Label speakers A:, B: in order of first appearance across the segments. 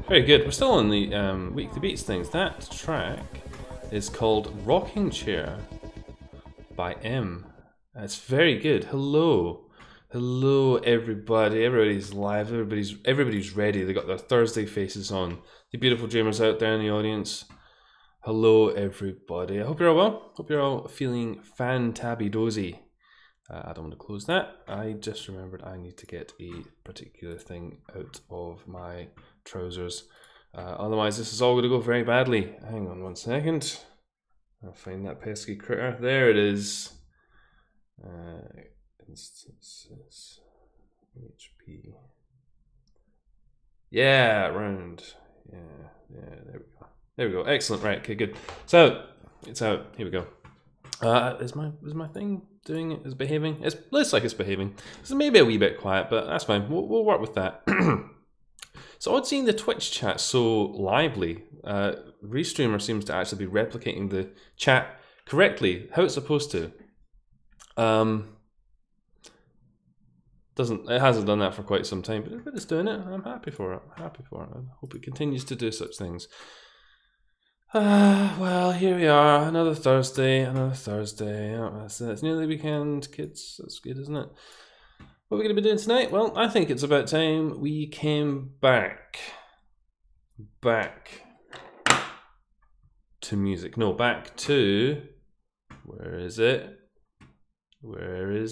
A: Very good. We're still on the weekly beats things. That track is called Rocking Chair by M. It's very good. Hello. Hello everybody. Everybody's live. Everybody's ready. They got their Thursday faces on. The beautiful dreamers out there in the audience. Hello everybody. I hope you're all well. Hope you're all feeling fantabby-dozy. I don't want to close that. I just remembered I need to get a particular thing out of my trousers. Otherwise this is all going to go very badly. Hang on 1 second. I'll find that pesky critter. There it is. Instances. HP. Yeah, round. Yeah, there we go. There we go. Excellent. Right, okay, good. So it's out. Here we go. Is my thing doing it? Is it behaving? It looks like it's behaving. It's maybe a wee bit quiet, but that's fine. We'll work with that. So odd seeing the Twitch chat so lively. Restreamer seems to actually be replicating the chat correctly, how it's supposed to. It hasn't done that for quite some time, but it's doing it. I'm happy for it. I'm happy for it. I hope it continues to do such things. Well, here we are, another Thursday. Oh, it's nearly the weekend, kids. That's good, isn't it? What are we going to be doing tonight? Well, I think it's about time we came back to music. No, back to, where is it? There it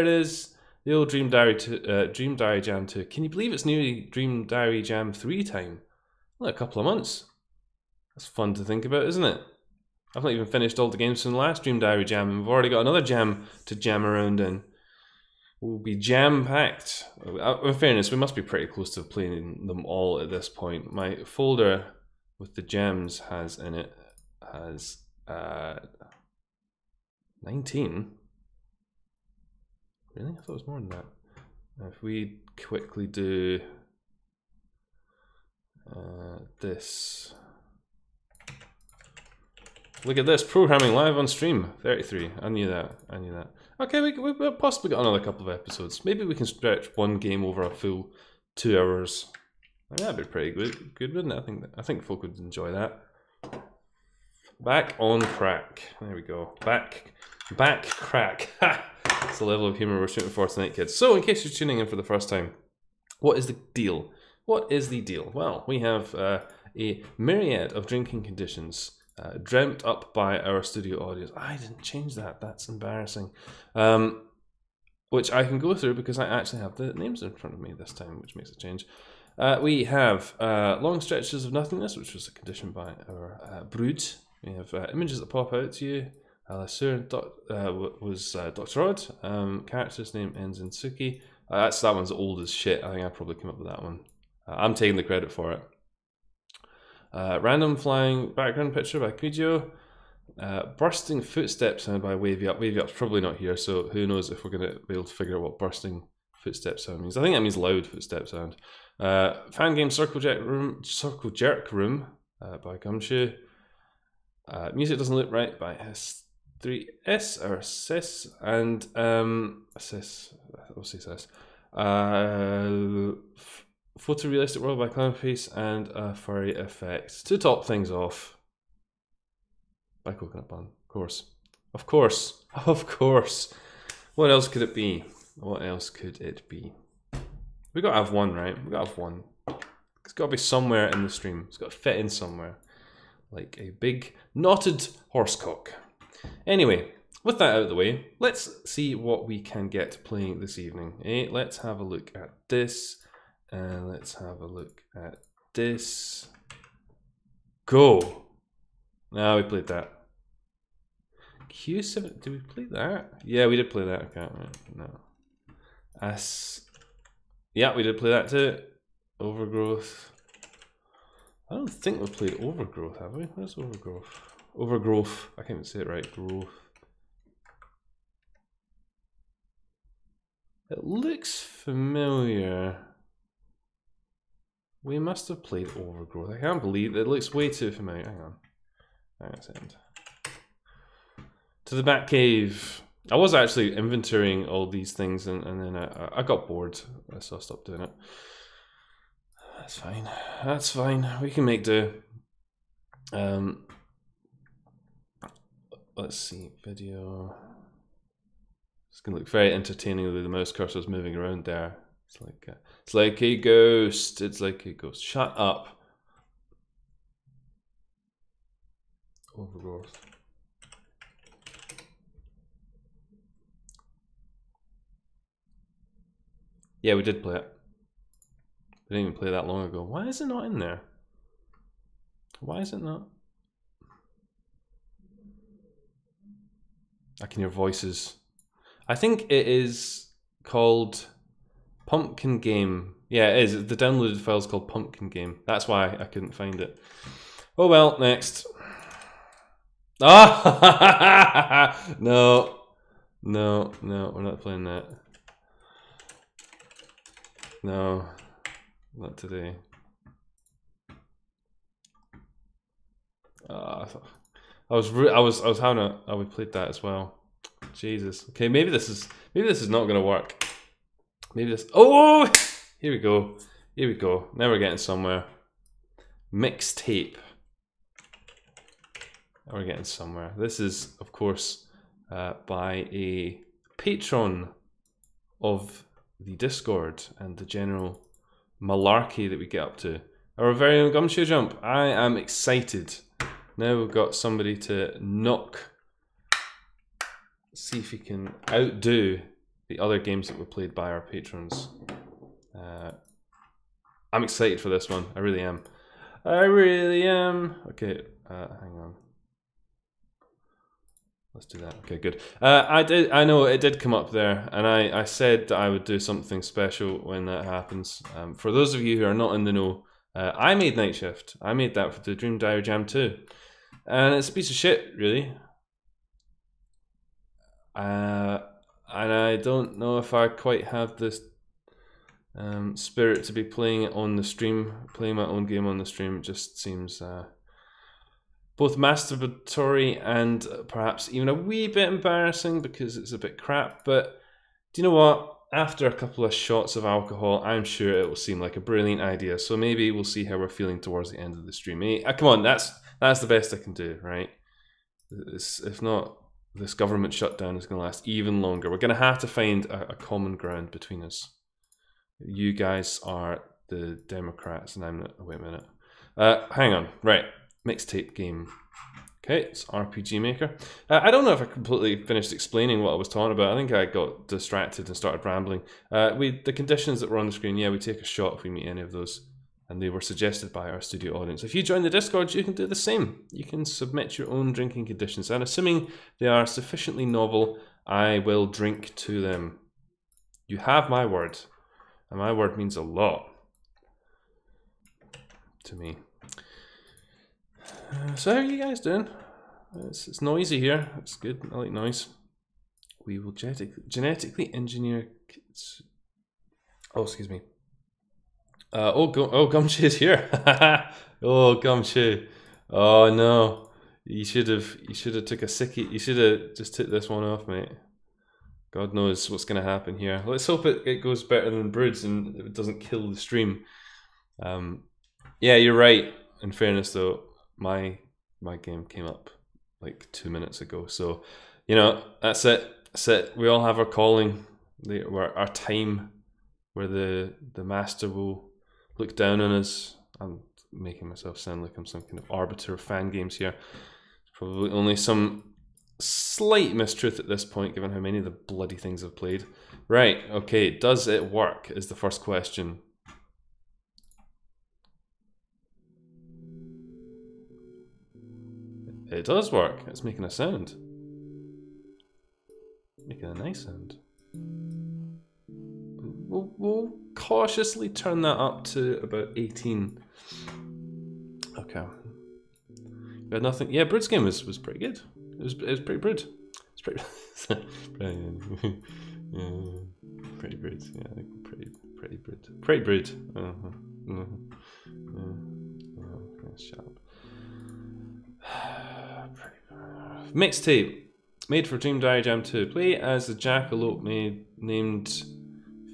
A: is. The old Dream Diary Jam 2. Can you believe it's nearly Dream Diary Jam 3 time? Well, a couple of months. That's fun to think about, isn't it? I've not even finished all the games from the last Dream Diary Jam, and we've already got another jam to jam around in. We'll be jam-packed. In fairness, we must be pretty close to playing them all at this point. My folder with the jams has in it 19. Really? I thought it was more than that. If we quickly do this. Look at this, programming live on stream, 33. I knew that. Okay, we've possibly got another couple of episodes. Maybe we can stretch one game over a full 2 hours. I mean, that'd be pretty good, wouldn't it? I think folk would enjoy that. Back on crack. There we go. Back crack. Ha! That's the level of humor we're shooting for tonight, kids. So, in case you're tuning in for the first time, What is the deal? What is the deal? Well, we have a myriad of drinking conditions dreamt up by our studio audience. I didn't change that. That's embarrassing. Which I can go through because I actually have the names in front of me this time, which makes a change. We have long stretches of nothingness, which was a condition by our brood. We have images that pop out to you. Lasur was Dr. Rod. Character's name ends in Suki. That one's old as shit. I think I probably came up with that one. I'm taking the credit for it. Random flying background picture by Kujo. Bursting footsteps sound by Wavy Up. Wavy Up's probably not here, so who knows if we're going to be able to figure out what bursting footsteps sound means. I think that means loud footstep sound. Fan game Circle Jerk Room by Gumshoe. Music Doesn't Look Right by S3S or Sis and Sis. We'll say Sis. Photorealistic World by Clownface and a Furry Effect. To top things off by Coconut Bun. Of course. Of course. Of course. What else could it be? What else could it be? We gotta have one, right? We gotta have one. It's gotta be somewhere in the stream. It's gotta fit in somewhere. Like a big knotted horsecock. Anyway, with that out of the way, let's see what we can get playing this evening. Let's have a look at this. And let's have a look at this. Go! No, we played that. Q7, did we play that? Yeah, we did play that. Okay, right. No. Yeah, we did play that too. Overgrowth. I don't think we've played Overgrowth, have we? Where's Overgrowth? Overgrowth. I can't even say it right. Growth. It looks familiar. We must have played Overgrowth. I can't believe it looks way too familiar. Hang on. Hang on a second. To the Batcave. I was actually inventorying all these things and then I got bored, so I stopped doing it. That's fine. That's fine. We can make do. Let's see. Video. It's going to look very entertaining with the mouse cursor's moving around there. It's like a ghost. It's like a ghost. Shut up. Overgrowth. Yeah, we did play it. We didn't even play that long ago. Why is it not in there? Why is it not? I can hear voices. I think it is called Pumpkin Game. Yeah, it is. The downloaded file is called Pumpkin Game. That's why I couldn't find it. Oh well, next. Ah! No. No, no, we're not playing that. No, not today. I was having a. Oh, we played that as well. Jesus. Okay, maybe this is not gonna work. Maybe this. Oh, here we go. Here we go. Now we're getting somewhere. Mixtape. Now we're getting somewhere. This is, of course, by a patron of the Discord and the general malarkey that we get up to. Our very own Gumshoe Jump. I am excited. Now we've got somebody to knock. See if we can outdo the other games that were played by our patrons. I'm excited for this one. I really am. I really am. Okay, hang on. Let's do that. Okay, good. I know it did come up there, and I said that I would do something special when that happens. For those of you who are not in the know, I made Night Shift. I made that for the Dream Diary Jam 2. And it's a piece of shit, really. And I don't know if I quite have this spirit to be playing it on the stream. Playing my own game on the stream, it just seems both masturbatory and perhaps even a wee bit embarrassing because it's a bit crap. But do you know what? After a couple of shots of alcohol, I'm sure it will seem like a brilliant idea. So maybe we'll see how we're feeling towards the end of the stream. Come on, that's the best I can do, right? If not, this government shutdown is going to last even longer. We're going to have to find a common ground between us. You guys are the Democrats, and I'm not. Wait a minute. Hang on. Right, mixtape game. Okay, it's RPG Maker. I don't know if I completely finished explaining what I was talking about. I think I got distracted and started rambling. The conditions that were on the screen, yeah, we take a shot if we meet any of those. And they were suggested by our studio audience. If you join the Discord, you can do the same. You can submit your own drinking conditions. And assuming they are sufficiently novel, I will drink to them. You have my word. And my word means a lot to me. So how are you guys doing? It's noisy here. It's good. I like noise. We will genetically engineer kids. Oh, excuse me. Gumshoe is here. Oh, Gumshoe. Oh no. You should have took a sickie. You should have just took this one off, mate. God knows what's gonna happen here. Let's hope it goes better than Broods and it doesn't kill the stream. Yeah, you're right. In fairness though, my game came up like 2 minutes ago. So, you know, that's it. That's it. We all have our calling. Our time where the master will look down on us. I'm making myself sound like I'm some kind of arbiter of fan games here. Probably only some slight mistruth at this point, given how many of the bloody things I've played. Right, okay, does it work is the first question. It does work. It's making a sound. Making a nice sound. We'll cautiously turn that up to about 18. Okay. We had nothing. Yeah, Brood's game was pretty good. It was pretty Brood. It's pretty pretty Brood. Yeah, pretty Brood. Pretty Brood. Shut up. Mixtape made for Dream Diary Jam 2. Play as the jackalope named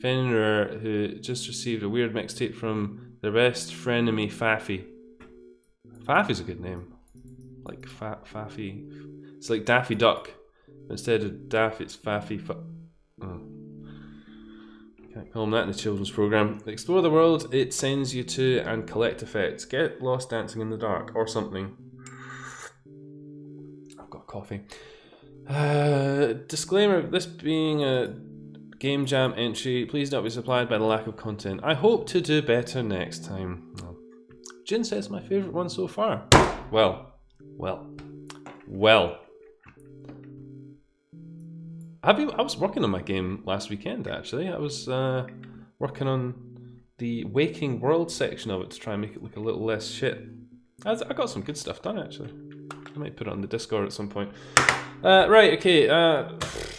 A: Fenrir, who just received a weird mixtape from their best frenemy Faffy. Faffy's a good name. Like Faffy. It's like Daffy Duck. Instead of Daffy, it's Faffy. Oh. Can't call them that in the children's program. Explore the world it sends you to and collect effects. Get lost dancing in the dark or something. I've got coffee. Disclaimer: this being a Game Jam entry, please don't be supplied by the lack of content. I hope to do better next time. Jin says my favourite one so far. Well. I was working on my game last weekend, actually. I was working on the Waking World section of it to try and make it look a little less shit. I got some good stuff done, actually. I might put it on the Discord at some point. Right, okay.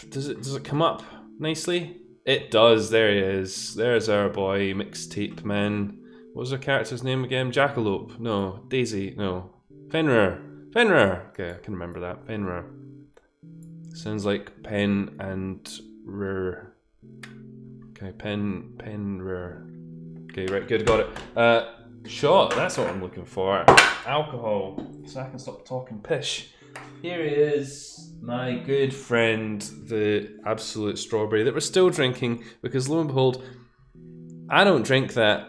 A: Does it come up nicely? It does. There he is. There's our boy, Mixtape Man. What was our character's name again? Jackalope. No. Daisy. No. Fenrir. Okay, I can remember that. Fenrir. Sounds like pen and rare. Okay, pen rare. Okay, right, good, got it. Shot, that's what I'm looking for. Alcohol, so I can stop talking pish. Here he is, my good friend, the Absolute Strawberry, that we're still drinking, because lo and behold, I don't drink that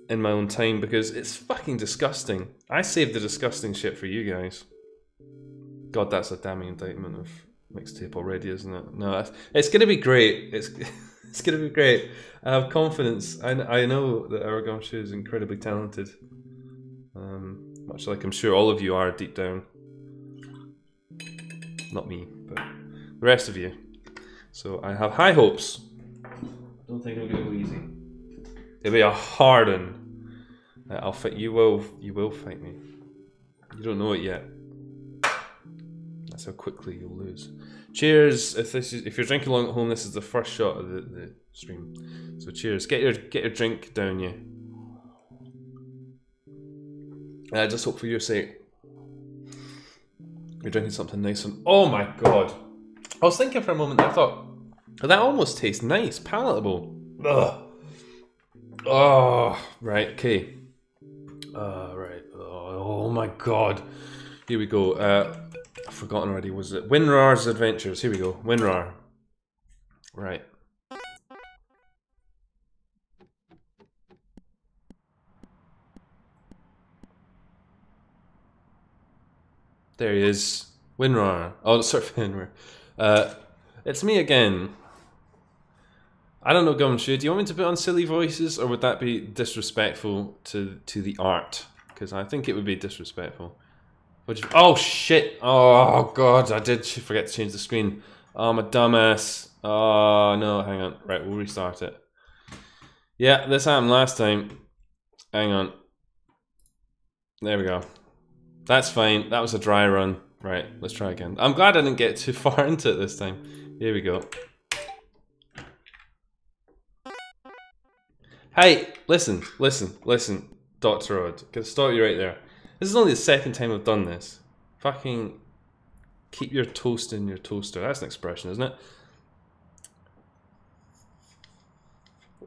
A: in my own time because it's fucking disgusting. I saved the disgusting shit for you guys. God, that's a damning indictment of Mixtape already, isn't it? No, it's gonna be great. It's gonna be great. I have confidence. I know that our Gumshoe is incredibly talented. Much like I'm sure all of you are deep down. Not me, but the rest of you. So I have high hopes. I don't think it'll go easy. It'll be a hard one. I'll fight you. You will fight me. You don't know it yet. That's how quickly you'll lose. Cheers! If you're drinking along at home, this is the first shot of the stream. So cheers. Get your drink down, you. I just hope for your sake you're drinking something nice and oh my god! I was thinking for a moment. I thought that almost tastes nice, palatable. Ugh. Oh, right. Okay. Right. Oh my god. Here we go. I've forgotten already. Was it Winrar's Adventures? Here we go. Winrar. Right. There he is. Winrar. Oh, sorry, Winrar. It's me again. I don't know, Gumshoe. Do you want me to put on silly voices, or would that be disrespectful to the art? Because I think it would be disrespectful. Oh shit! Oh god, I did forget to change the screen. Oh, I'm a dumbass. Oh no, hang on. Right, we'll restart it. Yeah, this happened last time. Hang on. There we go. That's fine. That was a dry run. Right, let's try again. I'm glad I didn't get too far into it this time. Here we go. Hey, listen, Dr. Odd. Gonna stop you right there. This is only the second time I've done this. Fucking keep your toast in your toaster. That's an expression, isn't it?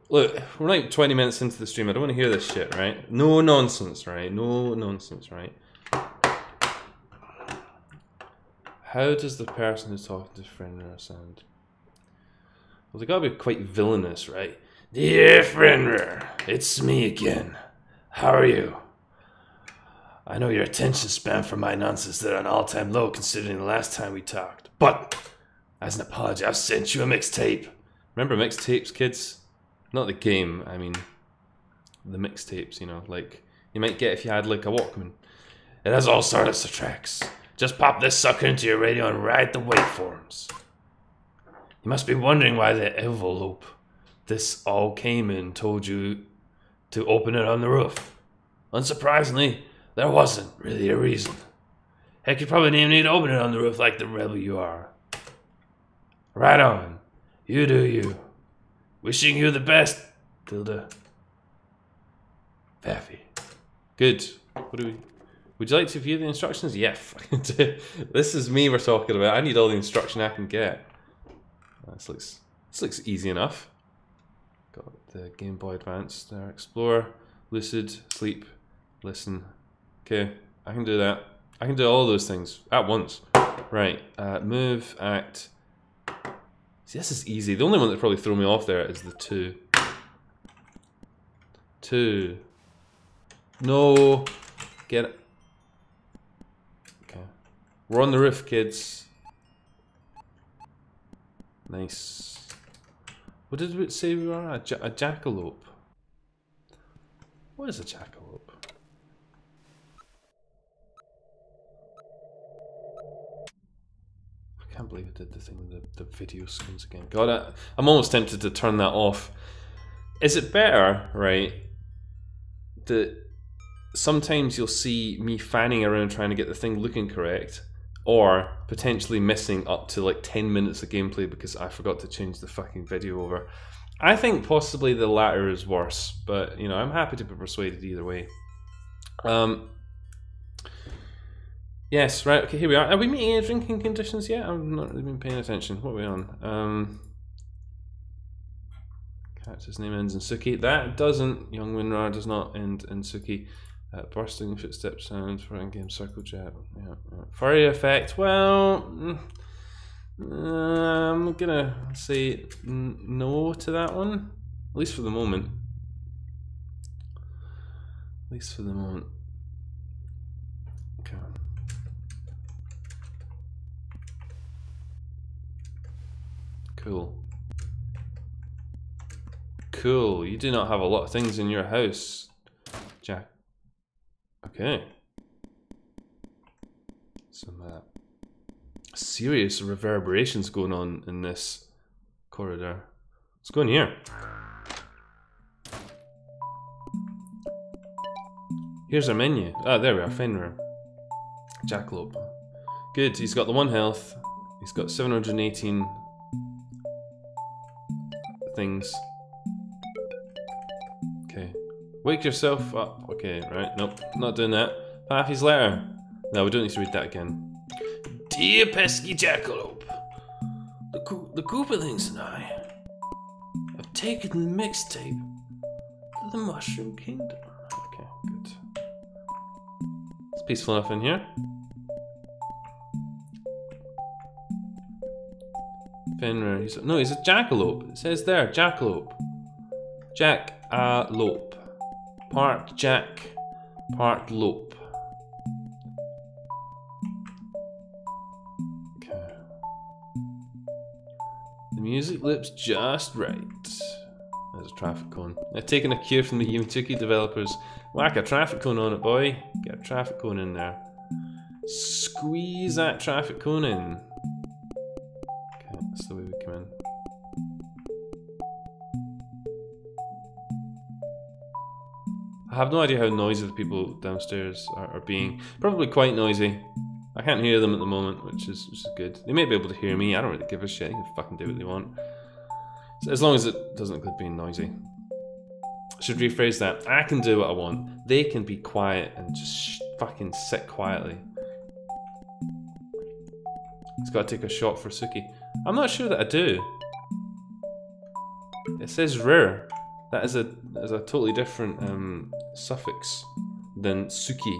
A: Look, we're like 20 minutes into the stream. I don't want to hear this shit, right? No nonsense, right? No nonsense, right? How does the person who's talking to Fenrir sound? Well, they gotta be quite villainous, right? Dear Fenrir, it's me again. How are you? I know your attention span for my nonsense is at an all-time low considering the last time we talked. But, as an apology, I've sent you a mixtape. Remember mixtapes, kids? Not the game, I mean the mixtapes, you know, like you might get if you had like a Walkman. It has all sorts of tracks. Just pop this sucker into your radio and ride the waveforms. You must be wondering why the envelope this all came in told you to open it on the roof. Unsurprisingly, there wasn't really a reason. Heck, you probably didn't need to open it on the roof like the rebel you are. Right on. You do you. Wishing you the best, Tilda. Faffy. Good. What do we... Would you like to view the instructions? Yeah, this is me we're talking about. I need all the instruction I can get. This looks easy enough. Got the Game Boy Advance there. Explore, lucid, sleep, listen. Okay, I can do that. I can do all those things at once. Right, move, act. See, this is easy. The only one that probably threw me off there is the 2. 2. No. Get it. Okay. We're on the roof, kids. Nice. What did we say we were? A jackalope. What is a jackalope? I can't believe I did the thing with the video screens again. God, I'm almost tempted to turn that off. Is it better, right, that sometimes you'll see me fanning around trying to get the thing looking correct, or potentially missing up to like 10 minutes of gameplay because I forgot to change the fucking video over? I think possibly the latter is worse, but you know, I'm happy to be persuaded either way. Yes, right, okay, here we are. Are we meeting any drinking conditions yet? I've not really been paying attention. What are we on? Character's name ends in Suki. That doesn't. Young Winrar does not end in Suki. Bursting footsteps sound for in-game circle jet. Yeah. Furry effect. Well, I'm gonna say no to that one. At least for the moment. At least for the moment. Okay. Cool. Cool. You do not have a lot of things in your house, Jack. Okay. Some serious reverberations going on in this corridor. Let's go in here. Here's our menu. Ah, there we are. Fenrir. Jackalope. Good. He's got the 1 health. He's got 718 things. Okay. Wake yourself up. Okay, right. Nope. Not doing that. Paffy's letter. No, we don't need to read that again. Dear pesky jackalope, the Koopalings and I have taken the mixtape to the Mushroom Kingdom. Okay, good. It's peaceful enough in here. Fenrir, he's a jackalope. It says there, jackalope. Jackalope. Part jack, part lope. music looks just right. There's a traffic cone. I've taken a cue from the Yumetuki developers. Whack a traffic cone on it, boy. Get a traffic cone in there. Squeeze that traffic cone in. Okay, that's the way we come in. I have no idea how noisy the people downstairs are being. Probably quite noisy. I can't hear them at the moment, which is good. They may be able to hear me. I don't really give a shit. They can fucking do what they want. So as long as it doesn't include being noisy. I should rephrase that. I can do what I want. They can be quiet and just fucking sit quietly. It's got to take a shot for Suki. I'm not sure that I do. It says rare. That is a totally different suffix than Suki.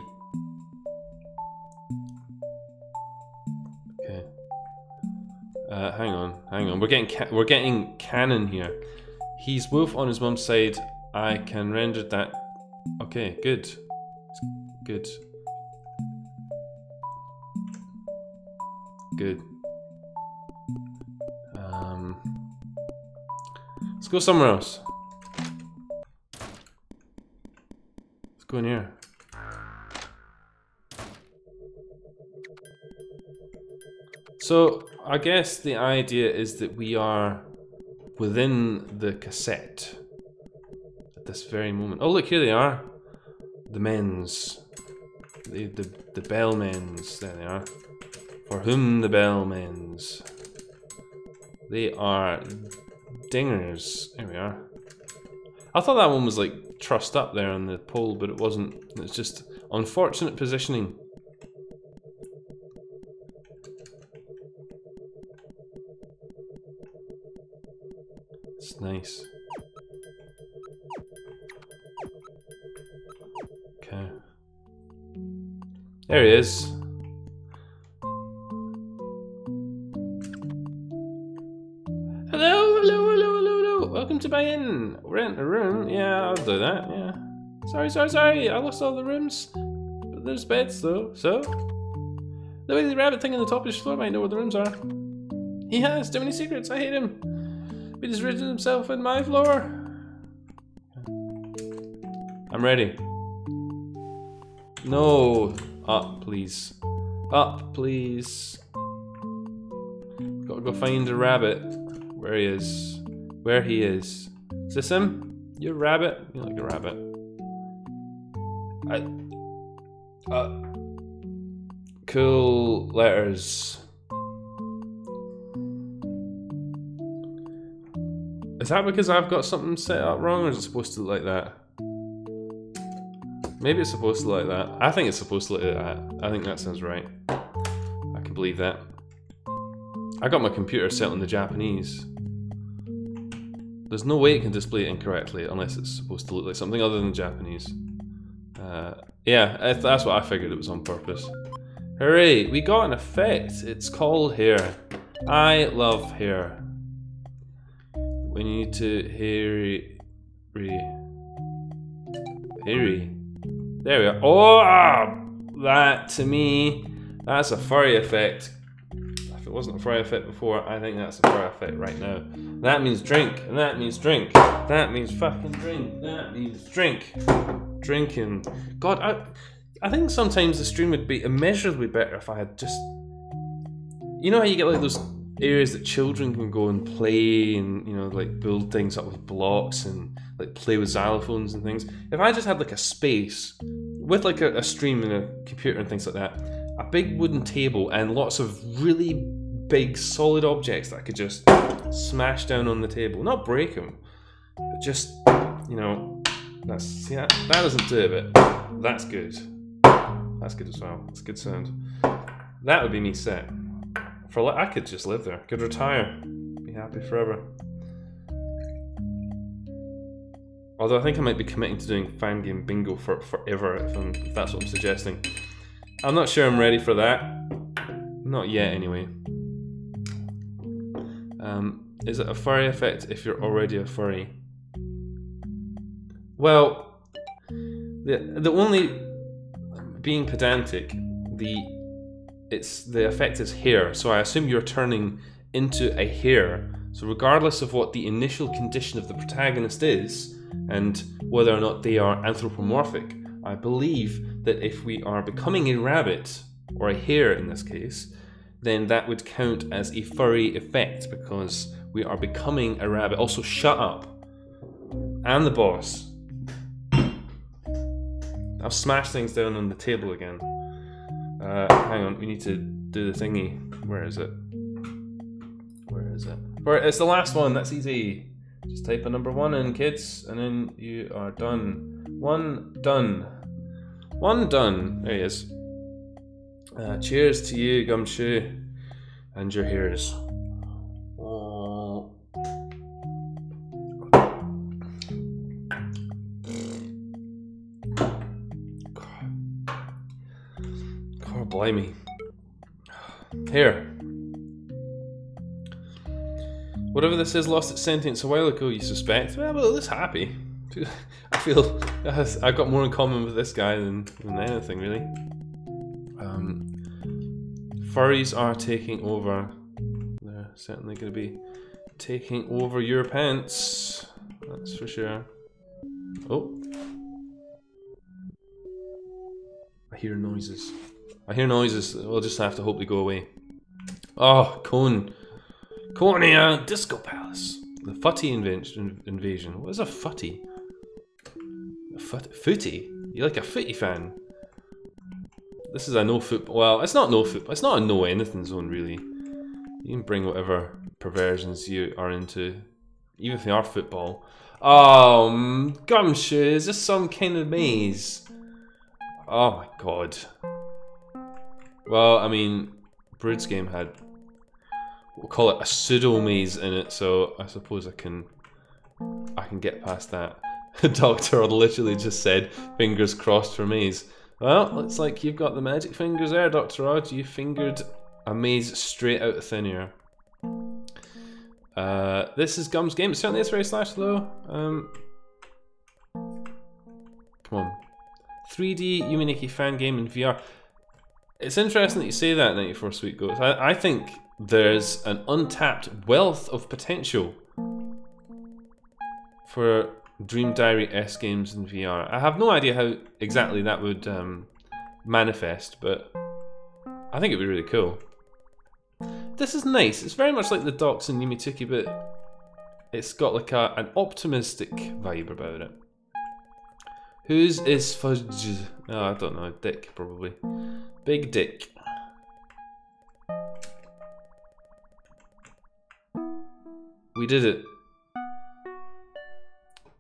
A: Okay. Hang on. We're getting canon here. He's wolf on his mum's side. I can render that. Okay, good. Good. Good. Let's go somewhere else. Let's go in here. So, I guess the idea is that we are within the cassette at this very moment. Oh, look, here they are. The men's. The bell men's. There they are. For whom the bell mends. They are dingers. There we are. I thought that one was like trussed up there on the pole, but it wasn't. It's just unfortunate positioning. It's nice. Okay. There he is. Welcome to my inn. Rent a room? Yeah, I'll do that, yeah. Sorry. I lost all the rooms. But there's beds, though, so? The way the rabbit thing on the top of his floor might know where the rooms are. He has too many secrets. I hate him. But he's ridden himself in my floor. I'm ready. No. Up, please. Up, please. Gotta go find a rabbit. Where he is. Where he is. Is this him? You a rabbit? You look like a rabbit. Cool letters. Is that because I've got something set up wrong, or is it supposed to look like that? Maybe it's supposed to look like that. I think it's supposed to look like that. I think that sounds right. I can believe that. I got my computer set on the Japanese. There's no way it can display it incorrectly unless it's supposed to look like something other than Japanese. Yeah, that's what I figured. It was on purpose. Hooray, we got an effect. It's called hair. I love hair. We need to hairy. There we are. Oh, that to me, that's a furry effect. If it wasn't a furry effect before, I think that's a furry effect right now. That means drink, and that means drink. That means fucking drink. That means drink. Drinking. God, I think sometimes the stream would be immeasurably better if I had just... You know how you get like those areas that children can go and play and, you know, like build things up with blocks and like play with xylophones and things. If I just had like a space with like a stream and a computer and things like that, a big wooden table and lots of really big solid objects that I could just smash down on the table, not break them, but just, you know, that doesn't do it, but that's good. That's good as well. It's good sound. That would be me set. I could just live there. Could retire. Be happy forever. Although I think I might be committing to doing fan game bingo for forever if that's what I'm suggesting. I'm not sure I'm ready for that. Not yet, anyway. Is it a furry effect if you're already a furry? Well, the only... Being pedantic, the effect is hair, so I assume you're turning into a hare. So regardless of what the initial condition of the protagonist is, and whether or not they are anthropomorphic, I believe that if we are becoming a rabbit, or a hare in this case, then that would count as a furry effect because we are becoming a rabbit. Also, shut up. I'm the boss. I've smashed things down on the table again. Hang on, we need to do the thingy. Where is it? Where is it? It's the last one, that's easy. Just type a number 1 in, kids, and then you are done. 1 done. 1 done. There he is. Cheers to you, Gumshoe, and your hairs. Oh. God blimey. Here. Whatever this is lost its sentience a while ago, you suspect? Well, this happy. I feel I've got more in common with this guy than anything, really. Furries are taking over. They're certainly going to be taking over your pants. That's for sure. Oh. I hear noises. We'll just have to hope they go away. Oh, Cone. Cornea Disco Palace. The Futty invasion. What is a Futty? A footy? You're like a footy fan. This is a no football. Well, it's not no football. It's not a no anything zone, really. You can bring whatever perversions you are into, even if they are football. Oh, Gumshoe, is this some kind of maze? Oh my god. Well, I mean, Brood's game had, we'll call it a pseudo maze in it, so I suppose I can get past that. Dr. Odd literally just said, fingers crossed for maze. Well, looks like you've got the magic fingers there, Dr. Odd. You fingered a maze straight out of thin air. This is Gum's game. Certainly it's very /low. Come on. 3D Umineki fan game in VR. It's interesting that you say that, 94 Sweet Goats. I think there's an untapped wealth of potential for Dream Diary-esque games in VR. I have no idea how exactly that would manifest, but I think it'd be really cool. This is nice. It's very much like the docks in Yumituki, but it's got like an optimistic vibe about it. Whose is Fudge? Oh, I don't know. Dick, probably. Big Dick. We did it.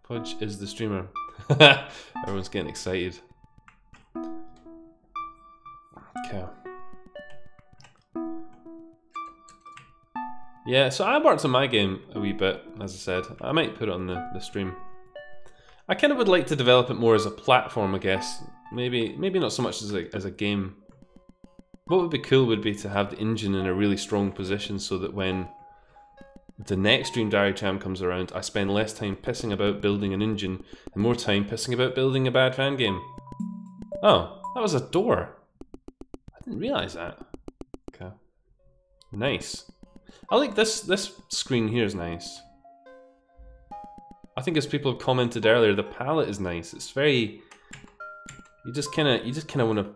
A: Fudge is the streamer. Everyone's getting excited. Okay. Yeah, so I worked on my game a wee bit, as I said. I might put it on the stream. I kind of would like to develop it more as a platform, I guess. Maybe not so much as a game. What would be cool would be to have the engine in a really strong position so that when the next Dream Diary Jam comes around, I spend less time pissing about building an engine and more time pissing about building a bad fan game. Oh, that was a door. I didn't realise that. Okay. Nice. I like this screen here is nice. I think as people have commented earlier, the palette is nice. It's very, you just kinda want to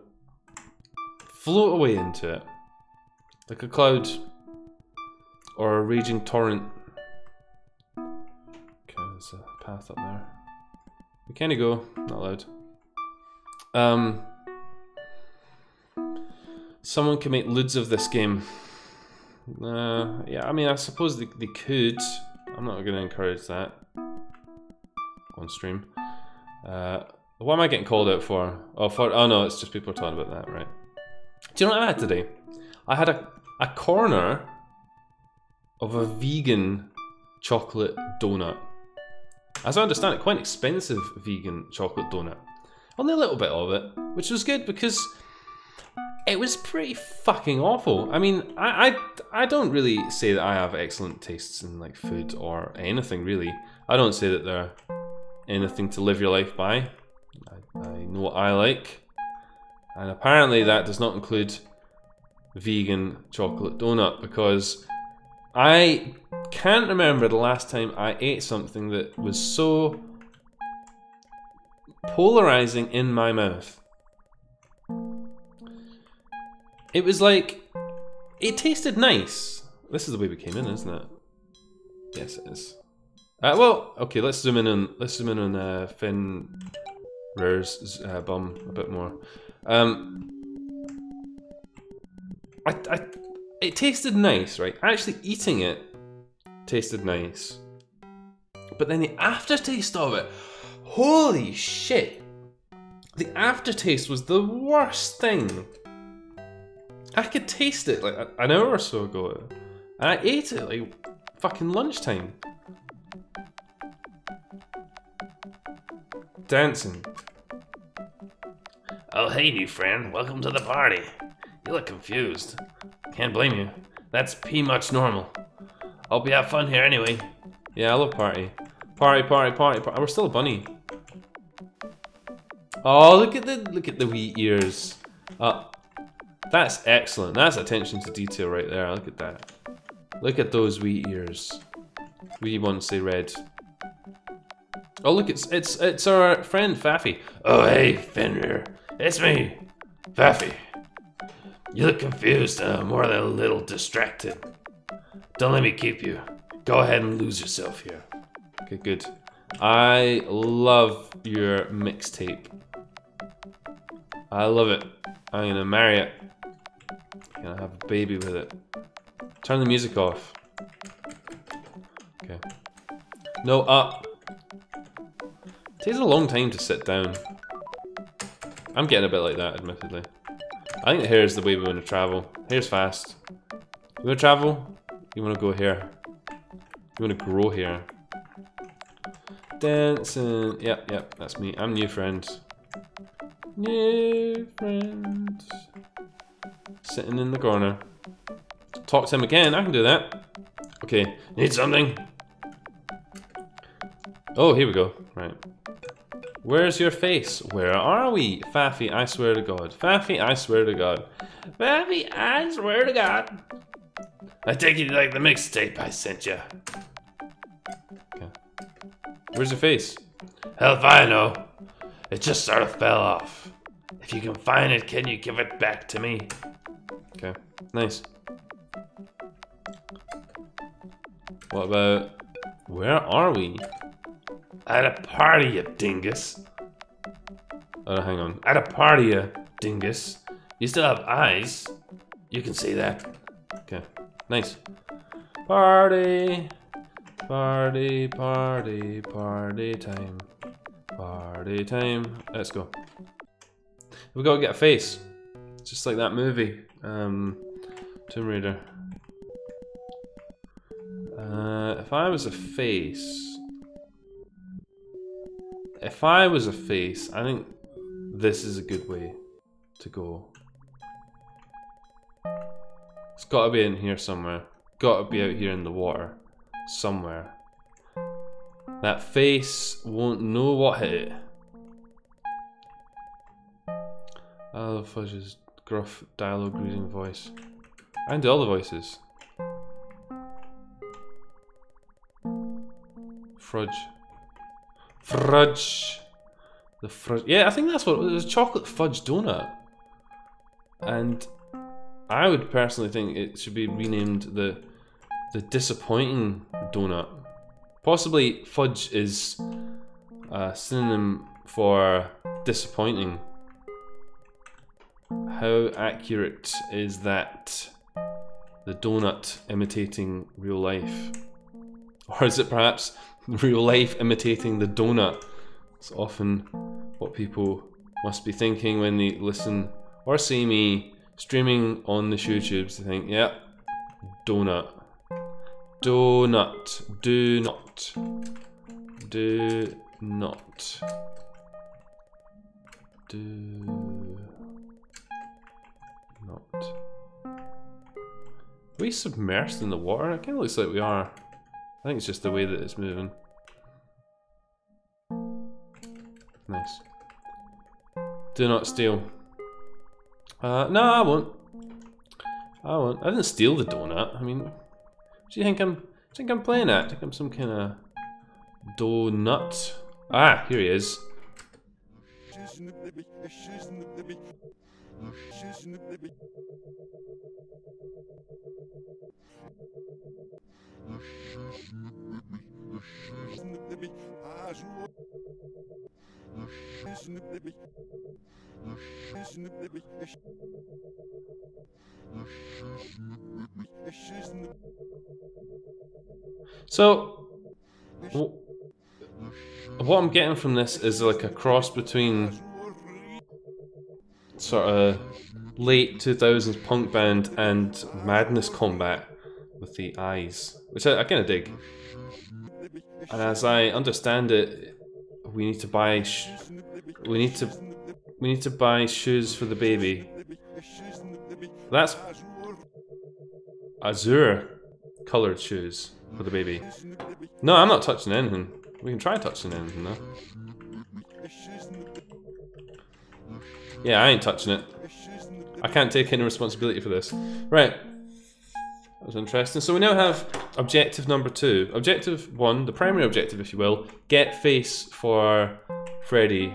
A: float away into it. Like a cloud or a raging torrent. Okay, there's a path up there. We kinda go, not allowed. Someone can make LUDs of this game. Yeah, I mean, I suppose they could. I'm not going to encourage that on stream. What am I getting called out for? Oh no, it's just people are talking about that, right? Do you know what I had today? I had a corner of a vegan chocolate donut. As I understand it, quite an expensive vegan chocolate donut. Only a little bit of it, which was good because it was pretty fucking awful. I mean, I don't really say that I have excellent tastes in like food or anything really. I don't say that they're anything to live your life by. I know what I like, and apparently that does not include vegan chocolate donut because I can't remember the last time I ate something that was so polarizing in my mouth. It was like, it tasted nice. This is the way we came in, isn't it? Yes, it is. Well, okay, let's zoom in on Fenrir's bum a bit more. It tasted nice, right? Actually eating it tasted nice. But then the aftertaste of it, holy shit. The aftertaste was the worst thing. I could taste it like an hour or so ago. And I ate it like fucking lunchtime. Dancing.
B: Oh, hey, new friend. Welcome to the party. You look confused. Can't blame you. That's much normal. Hope you have fun here anyway.
A: Yeah, I love party. Party, party, party, party. We're still a bunny. Oh, look at the wee ears. That's excellent. That's attention to detail right there. Look at that. Look at those wee ears. Wee ones say red. Oh look, it's our friend Faffy.
B: Oh hey, Fenrir. It's me, Faffy. You look confused, more than a little distracted. Don't let me keep you. Go ahead and lose yourself here.
A: Okay, good. I love your mixtape. I love it. I'm gonna marry it. I'm gonna have a baby with it. Turn the music off. Okay. No, it takes a long time to sit down. I'm getting a bit like that, admittedly. I think here's the way we want to travel. Here's fast. You want to travel? You want to go here. You want to grow here. Dancing. Yep, that's me. I'm new friend. New friend. Sitting in the corner. Talk to him again. I can do that. Okay.
B: Need something?
A: Oh, here we go. Right. Where's your face? Where are we? Faffy, I swear to God. Faffy, I swear to God.
B: Faffy, I swear to God. I take it you like the mixtape I sent you.
A: Okay. Where's your face?
B: Hell if I know. It just sort of fell off. If you can find it, can you give it back to me?
A: Okay. Nice. What about... Where are we?
B: At a party, you dingus.
A: Oh, hang on.
B: At a party, you dingus. You still have eyes. You can see that.
A: Okay. Nice. Party. Party, party, party time. Party time. Let's go. We've got to get a face. Just like that movie. Tomb Raider. If I was a face... If I was a face, I think this is a good way to go. It's got to be in here somewhere. Got to be out here in the water. Somewhere. That face won't know what hit it. I love Fudge's gruff dialogue reading voice. I can do all the voices. Fudge. Fudge. The fudge. Yeah, I think that's what it was. A chocolate fudge donut. And I would personally think it should be renamed the disappointing donut. Possibly fudge is a synonym for disappointing. How accurate is that? The donut imitating real life? Or is it perhaps real life imitating the donut? It's often what people must be thinking when they listen or see me streaming on the YouTubes. They think, yeah, donut. Donut. Do not. Do not. Do not. Are we submersed in the water? It kind of looks like we are. I think it's just the way that it's moving. Nice. Do not steal. No, I won't. I won't. I didn't steal the donut. I mean, do you think I'm I think I'm playing at? I think I'm some kind of donut. Ah, here he is. So, what I'm getting from this is like a cross between sort of late 2000s punk band and Madness Combat with the eyes, which I kind of dig. And as I understand it, we need to buy we need to buy shoes for the baby. That's azure colored shoes for the baby. No, I'm not touching anything. We can try touching anything though. Yeah, I ain't touching it. I can't take any responsibility for this. Right. That was interesting. So we now have objective number 2. Objective 1, the primary objective if you will, get face for Freddy.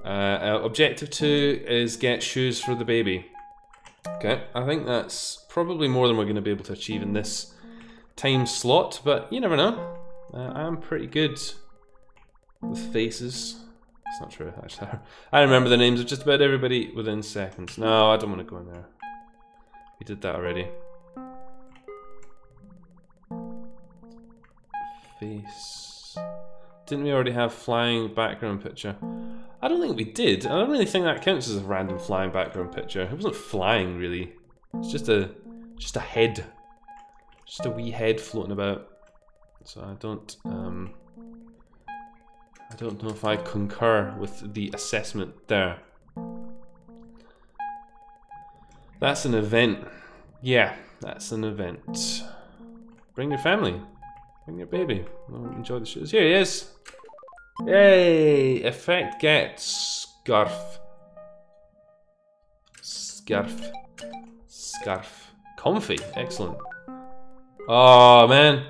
A: Objective 2 is get shoes for the baby. Okay, I think that's probably more than we're going to be able to achieve in this time slot, but you never know. I'm pretty good with faces. That's not true, actually. I remember the names of just about everybody within seconds. No, I don't want to go in there. We did that already. Face. Didn't we already have flying background picture? I don't think we did. I don't really think that counts as a random flying background picture. It wasn't flying really. It's just a head. Just a wee head floating about. So I don't know if I concur with the assessment there. That's an event. Yeah, that's an event. Bring your family. Bring your baby. Well, enjoy the shoes. Here he is. Yay! Effect get scarf. Scarf. Scarf. Comfy. Excellent. Oh man.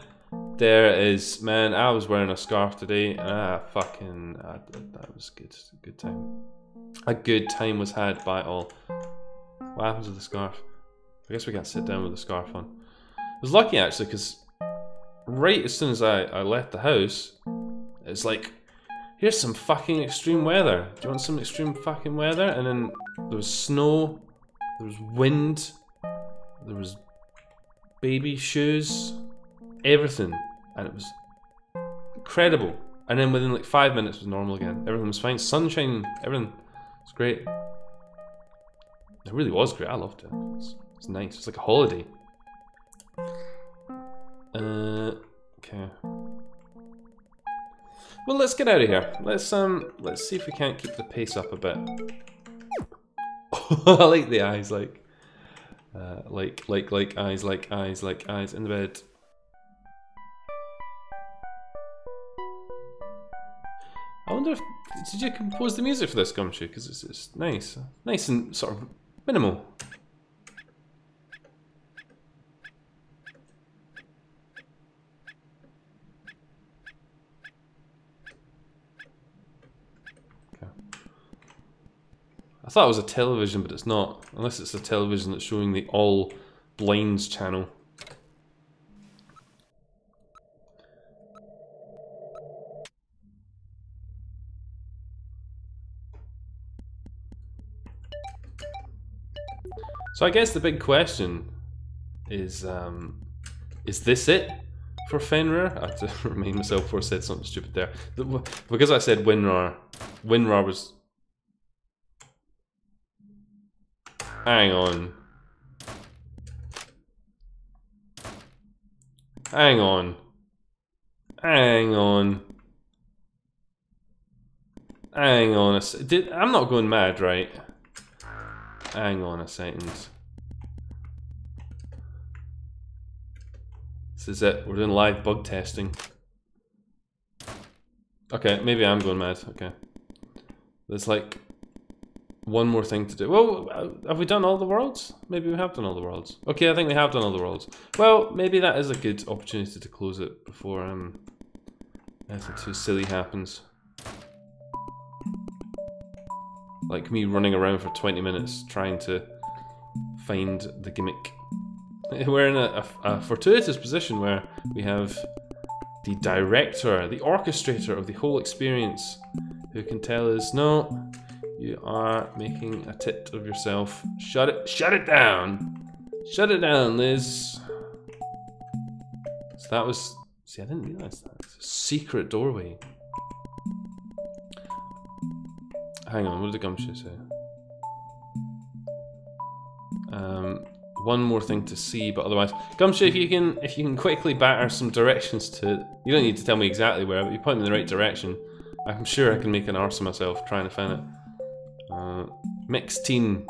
A: There it is. Man, I was wearing a scarf today and that was good. A good time. A good time was had by all. What happens with the scarf? I guess we can't sit down with the scarf on. I was lucky actually because right as soon as I left the house, it's like, here's some fucking extreme weather. Do you want some extreme fucking weather? And then there was snow, there was wind, there was baby shoes, everything. And it was incredible. And then within like 5 minutes it was normal again. Everything was fine. Sunshine, everything. It's great. It really was great. I loved it. It's nice. It's like a holiday. Okay. Well, let's get out of here. Let's see if we can't keep the pace up a bit. I like the eyes, like eyes in the bed. I wonder if did you compose the music for this, Gumshoe? Because it's nice, nice and sort of minimal. I thought it was a television, but it's not. Unless it's a television that's showing the All Blinds channel. So I guess the big question is this it for Fenrir? I have to remind myself before I said something stupid there. Because I said WinRAR. WinRAR was... Hang on. Hang on. Hang on. Hang on a second. I'm not going mad, right? Hang on a second. This is it. We're doing live bug testing. Okay, maybe I'm going mad. Okay. There's like one more thing to do. Well, have we done all the worlds? Maybe we have done all the worlds. Okay, I think we have done all the worlds. Well, maybe that is a good opportunity to close it before anything too silly happens. Like me running around for 20 minutes trying to find the gimmick. We're in a fortuitous position where we have the director, the orchestrator of the whole experience, who can tell us, no, you are making a tit of yourself. Shut it down. Shut it down, Liz. So that was, see, I didn't realize that. It's a secret doorway. Hang on, what did the Gumshoe say? One more thing to see, but otherwise, Gumshoe, if you can quickly batter some directions to, you don't need to tell me exactly where, but you point me in the right direction. I'm sure I can make an arse of myself trying to find it. Mixed teen.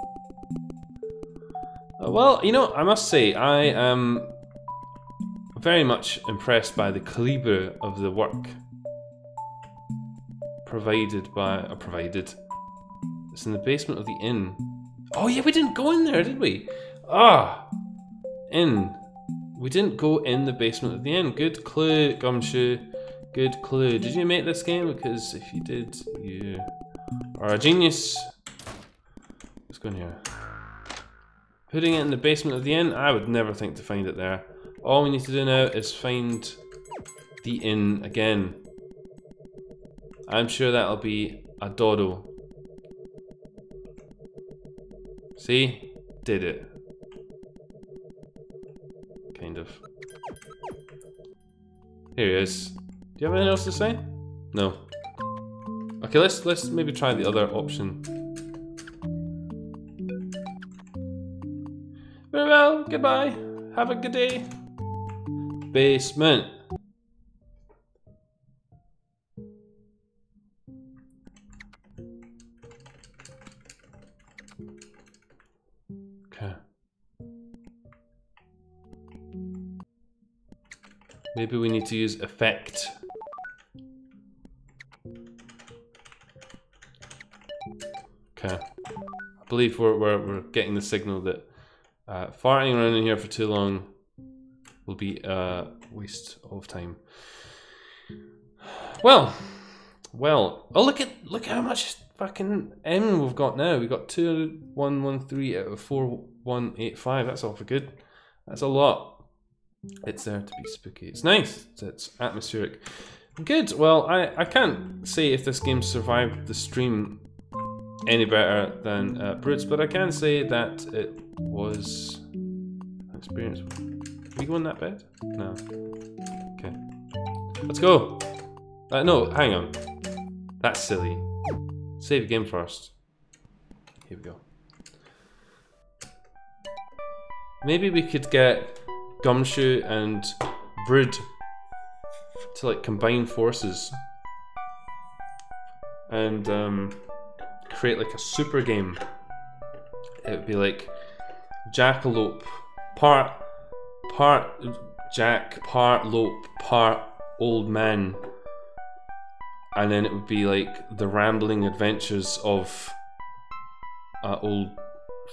A: Well, you know, I must say, I am very much impressed by the calibre of the work provided. It's in the basement of the inn. Oh yeah, we didn't go in there, did we? Ah, inn. We didn't go in the basement of the inn. Good clue, Gumshoe. Good clue. Did you make this game? Because if you did, you are a genius. Let's go in here. Putting it in the basement of the inn? I would never think to find it there. All we need to do now is find the inn again. I'm sure that'll be a doddle. See? Did it. Kind of. Here he is. Do you have anything else to say? No. Okay, let's maybe try the other option. Very well, goodbye. Have a good day. Basement. Okay. Maybe we need to use effect. Okay. I believe we're getting the signal that farting around in here for too long will be a waste of time. Well. Oh, look how much fucking M we've got now. We got 2113 out of 4185. That's all for good. That's a lot. It's there to be spooky. It's nice. It's atmospheric. Good. Well, I can't say if this game survived the stream any better than Brutes, but I can say that it was an experience. Are we going that bed? No. Okay. Let's go. No, hang on. That's silly. Save the game first. Here we go. Maybe we could get Gumshoe and Brood to like combine forces and create like a super game. It would be like Jackalope, part Jack, part Lope, part old man, and then it would be like the rambling adventures of old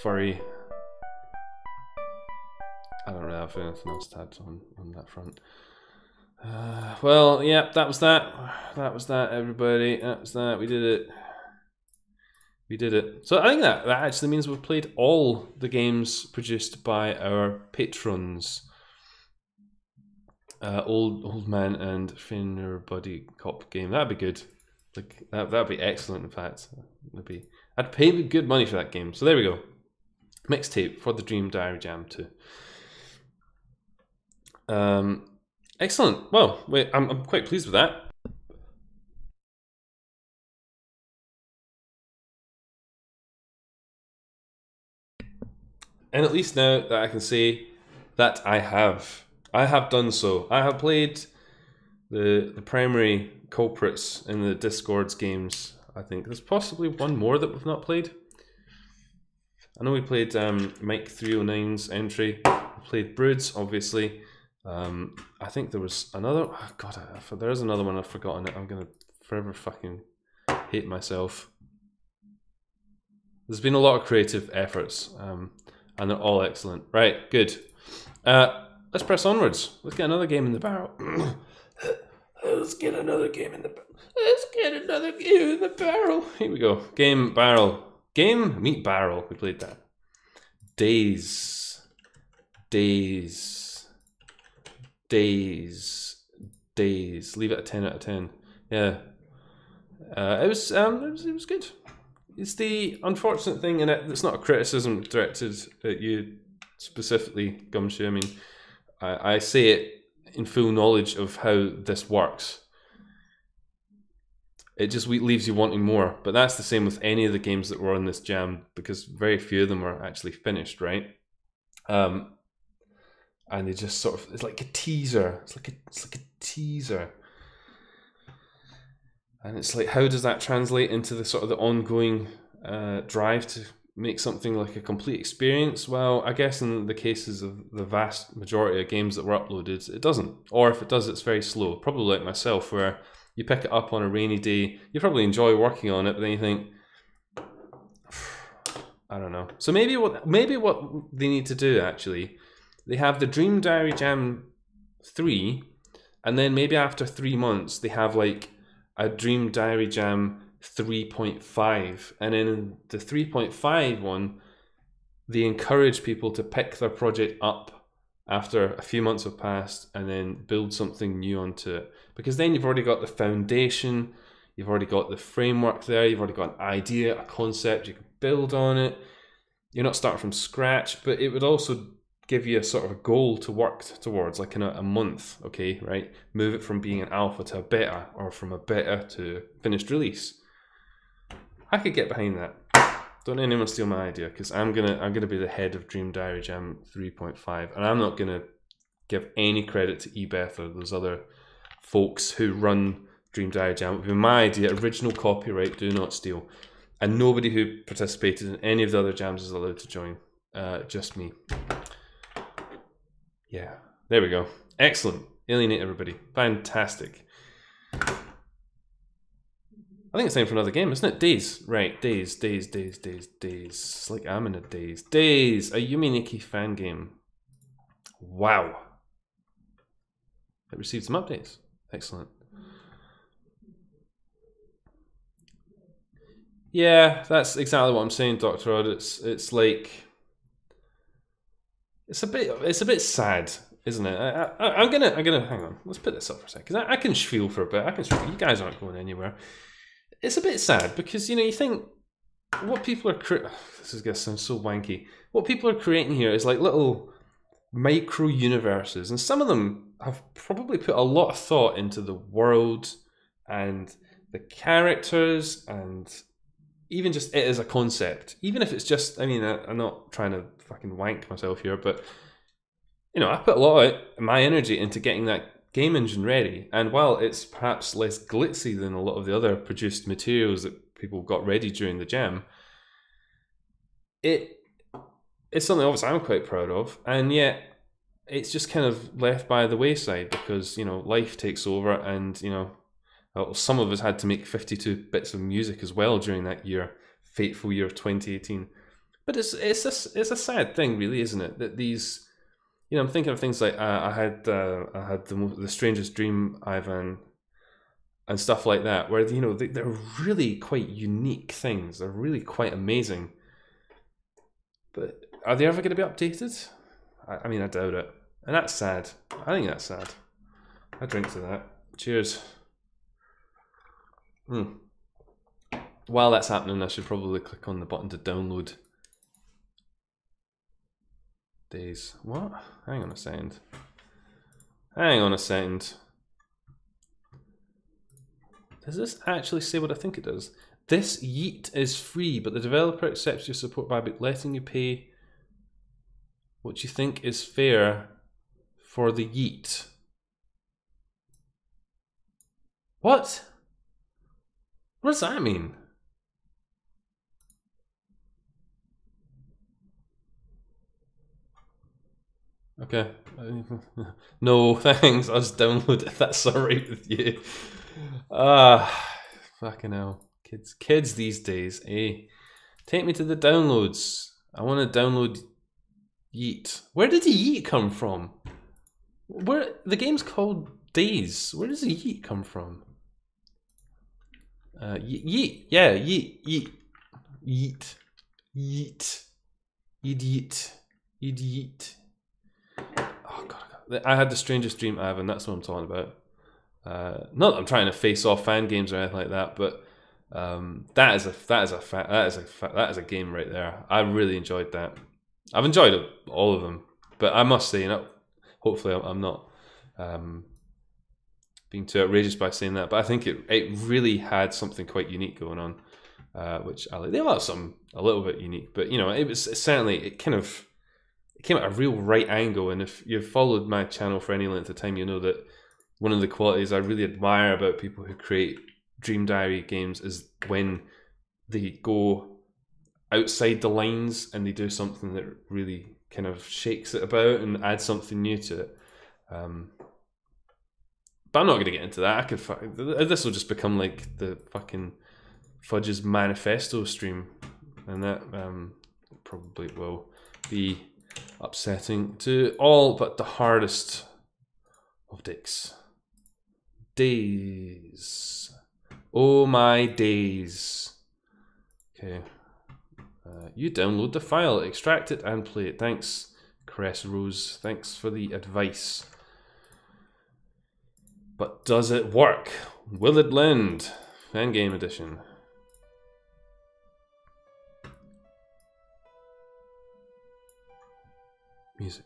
A: furry. I don't really have anything else to add on that front. Well, yeah, that was that. That was that, everybody. That was that. We did it. We did it. So I think that actually means we've played all the games produced by our patrons. Old Man and Finner Buddy Cop game. That'd be good. Like that'd be excellent. In fact, I'd pay good money for that game. So there we go. Mixtape for the Dream Diary Jam 2. Excellent. Well, wait, I'm quite pleased with that. And at least now that I can say that I have done so. I have played the primary culprits in the Discord's games. I think there's possibly one more that we've not played. I know we played Mike 309's entry. We played Broods, obviously. I think there was another. Oh God, there is another one I've forgotten it. I'm gonna forever fucking hate myself. There's been a lot of creative efforts, and they're all excellent. Right, good. Let's press onwards. Let's get another game in the barrel. Let's get another game in the barrel. Let's get another game in the barrel. Here we go. Game, barrel. Game, meet barrel. We played that. Days. Days. Days. Days. Leave it a 10 out of 10. Yeah. It was good. It's the unfortunate thing in it. It's not a criticism directed at you specifically, Gumshoe. I mean, I say it in full knowledge of how this works. It just leaves you wanting more. But that's the same with any of the games that were on this jam, because very few of them were actually finished, right? And they just sort of, it's like a teaser. It's like a teaser. And it's like, how does that translate into the sort of the ongoing drive to make something like a complete experience? Well, I guess in the cases of the vast majority of games that were uploaded, it doesn't. Or if it does, it's very slow. Probably like myself, where you pick it up on a rainy day, you probably enjoy working on it, but then you think, I don't know. So maybe what they need to do, actually, they have the Dream Diary Jam 3, and then maybe after 3 months, they have like a Dream Diary Jam 3.5, and then in the 3.5 one, they encourage people to pick their project up after a few months have passed and then build something new onto it. Because then you've already got the foundation, you've already got the framework there, you've already got an idea, a concept, you can build on it. You're not starting from scratch, but it would also give you a sort of a goal to work towards, like in a month, okay, right? Move it from being an alpha to a beta, or from a beta to finished release. I could get behind that. Don't let anyone steal my idea, because I'm gonna be the head of Dream Diary Jam 3.5, and I'm not gonna give any credit to eBeth or those other folks who run Dream Diary Jam. It would be my idea, original copyright, do not steal. And nobody who participated in any of the other jams is allowed to join. Just me. Yeah, there we go. Excellent. Alienate everybody. Fantastic. I think it's time for another game, isn't it? Days. Right, Days. It's like I'm in a Days. Days, a Yume Nikki fan game. Wow. It received some updates. Excellent. Yeah, that's exactly what I'm saying, Dr. Odd. It's like, it's a bit sad, isn't it? I'm gonna hang on. Let's put this up for a second. I can feel for a bit. I can feel. You guys aren't going anywhere. It's a bit sad because, you know, you think what people are this is gonna sound so wanky. What people are creating here is like little micro universes, and some of them have probably put a lot of thought into the world and the characters and even just it as a concept. Even if it's just, I mean, I'm not trying to fucking wank myself here, but, you know, I put a lot of my energy into getting that game engine ready. And while it's perhaps less glitzy than a lot of the other produced materials that people got ready during the jam, it's something obviously I'm quite proud of. And yet it's just kind of left by the wayside because, you know, life takes over, and, you know, some of us had to make 52 bits of music as well during that year, fateful year of 2018. But it's a sad thing, really, isn't it? That these, you know, I'm thinking of things like I had the Strangest Dream, Ivan, and stuff like that, where, you know, they're really quite unique things. They're really quite amazing. But are they ever going to be updated? I mean, I doubt it, and that's sad. I think that's sad. I drink to that. Cheers. While that's happening, I should probably click on the button to download Days. What? Hang on a second. Hang on a second. Does this actually say what I think it does? This Yeet is free, but the developer accepts your support by letting you pay what you think is fair for the Yeet. What? What does that mean? Okay. No, thanks. I'll just download it if that's alright with you. Fucking hell. Kids these days, eh? Take me to the downloads. I want to download Yeet. Where did the Yeet come from? Where the game's called Days. Where does the Yeet come from? Yeet. Yeah, Yeet. Yeet. Yeet. Yeet. Idiot. Idiot. Oh god, I had the strangest dream, Ivan. That's what I'm talking about. Not that I'm trying to face off fan games or anything like that, but that is a game right there. I really enjoyed that. I've enjoyed all of them, but I must say, hopefully I'm not being too outrageous by saying that. But I think it really had something quite unique going on, which I like. There was some a little bit unique, but it came at a real right angle. And if you've followed my channel for any length of time, you know that one of the qualities I really admire about people who create Dream Diary games is when they go outside the lines and they do something that really kind of shakes it about and adds something new to it. But I'm not going to get into that. This will just become like the fucking Fudge's Manifesto stream, and that probably will be upsetting to all but the hardest of dicks. Days. Oh my days. Okay. You download the file, extract it, and play it. Thanks, Cress Rose. Thanks for the advice. But does it work? Will it lend? Fan game edition. Music.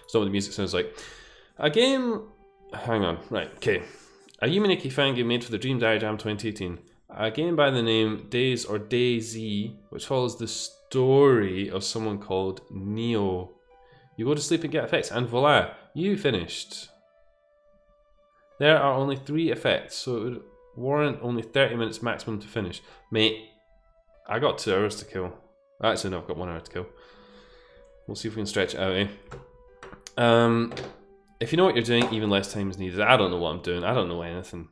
A: So what the music sounds like. A game. Hang on. Right. Okay. A Yuminiki fan game made for the Dream Diary Jam 2018. A game by the name Days or DayZ, which follows the story of someone called Neo. You go to sleep and get effects, and voila, you finished. There are only 3 effects, so it would warrant only 30 minutes maximum to finish. Mate, I got 2 hours to kill. Actually, no, I've got 1 hour to kill. We'll see if we can stretch it out, eh? If you know what you're doing, even less time is needed. I don't know what I'm doing. I don't know anything.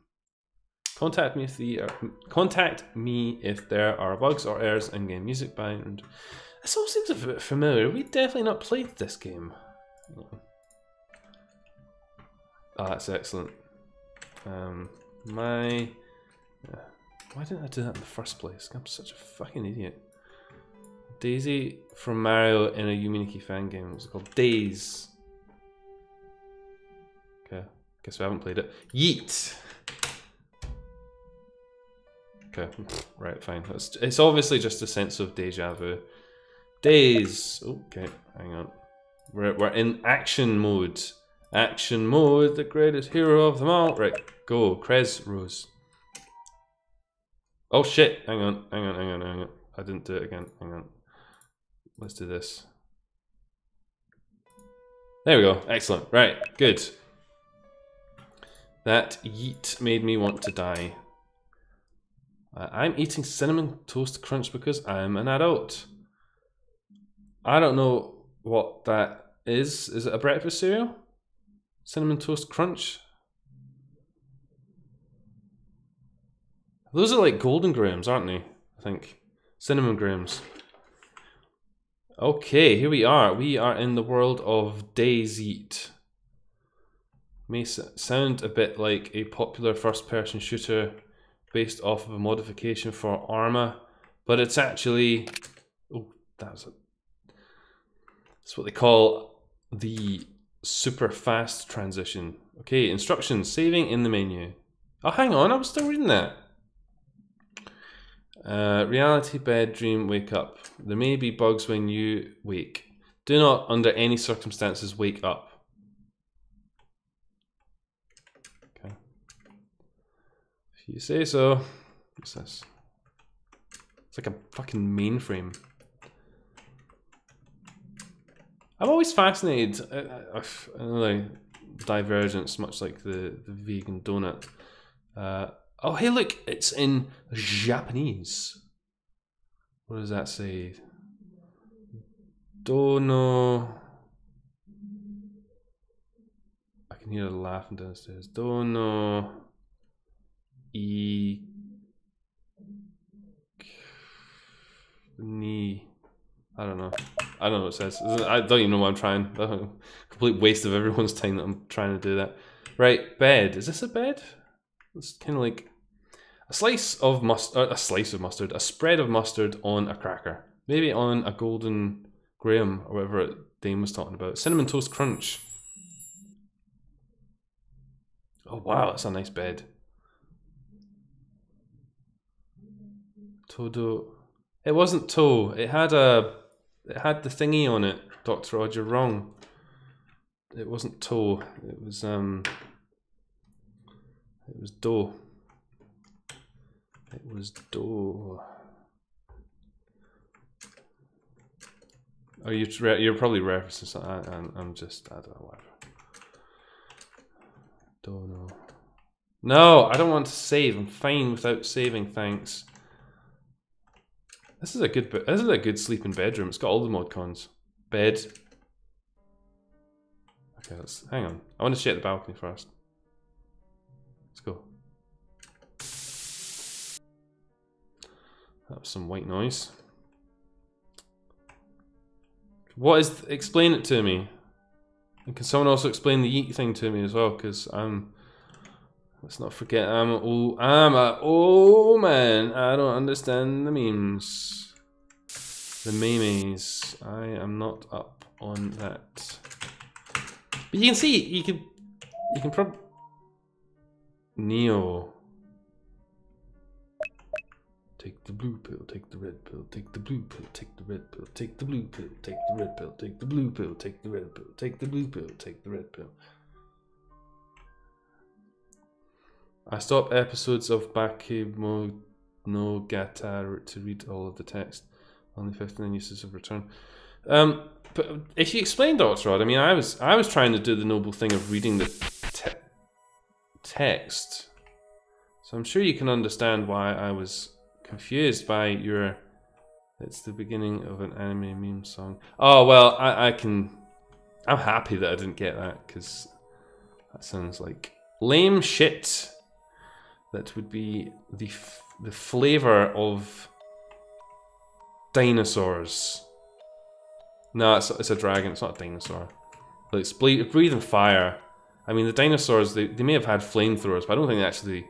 A: Contact me if there are bugs or errors in game. Music by... This all seems a bit familiar. We definitely not played this game. Oh, that's excellent. Why didn't I do that in the first place? I'm such a fucking idiot. Daisy from Mario in a Yuminiki fan game. It's called Days. Okay, guess we haven't played it. Yeet! Okay, right, fine. It's obviously just a sense of deja vu. Days! Okay, hang on. We're in action mode. Action mode, the greatest hero of them all. Right, go, Cress Rose. Oh shit, hang on. I didn't do it again, hang on. Let's do this. There we go, excellent, right, good. That yeet made me want to die. I'm eating Cinnamon Toast Crunch because I'm an adult. I don't know what that is. Is it a breakfast cereal? Cinnamon Toast Crunch? Those are like Golden Grahams, aren't they? I think. Cinnamon Grahams. Okay, here we are. We are in the world of DayZ. May sound a bit like a popular first-person shooter based off of a modification for Arma, but it's actually... Oh, that's what they call the super fast transition. Okay, instructions, saving in the menu. Oh, hang on, I was still reading that. Reality, bed, dream, wake up. There may be bugs when you wake. Do not, under any circumstances, wake up. Okay. If you say so. What's this? It's like a fucking mainframe. I'm always fascinated. Another divergence, much like the vegan donut. Oh, hey, look, it's in Japanese. What does that say? Dono. I can hear her laughing downstairs. Dono. E. Ni. I don't know. I don't know what it says. I don't even know what I'm trying. Complete waste of everyone's time that I'm trying to do that. Right, bed. Is this a bed? It's kind of like a slice of mustard. A spread of mustard on a cracker. Maybe on a golden graham or whatever Dane was talking about. Cinnamon toast crunch. Oh wow, that's a nice bed. Todo. It wasn't toe. It had the thingy on it. Dr. Odd, you're wrong. It wasn't toe. It was dough. It was dough. Oh, you're probably referencing something. I'm just, I don't know, whatever. Don't know. No, I don't want to save. I'm fine without saving, thanks. This is a good sleeping bedroom. It's got all the mod cons. Bed. Okay, hang on. I want to check the balcony first. Let's go. That was some white noise. Explain it to me. And can someone also explain the yeet thing to me as well? Because let's not forget I'm a old man. I don't understand the memes. The memes. I am not up on that. But you can see, you can probably... Neo. Take the blue pill, take the red pill, take the blue pill, take the red pill, take the blue pill, take the red pill, take the blue pill, take the red pill, take the blue pill, take the red pill. I stopped episodes of Bakemonogatari to read all of the text. Only 59 uses of return. But if you explain, Dr. Rod, I mean, I was trying to do the noble thing of reading the text, so I'm sure you can understand why I was confused by your. It's the beginning of an anime meme song. Oh well, I'm happy that I didn't get that because that sounds like lame shit. That would be the flavor of dinosaurs. No, it's a dragon. It's not a dinosaur. But it's breathing fire. I mean, the dinosaurs, they may have had flamethrowers, but I don't think they actually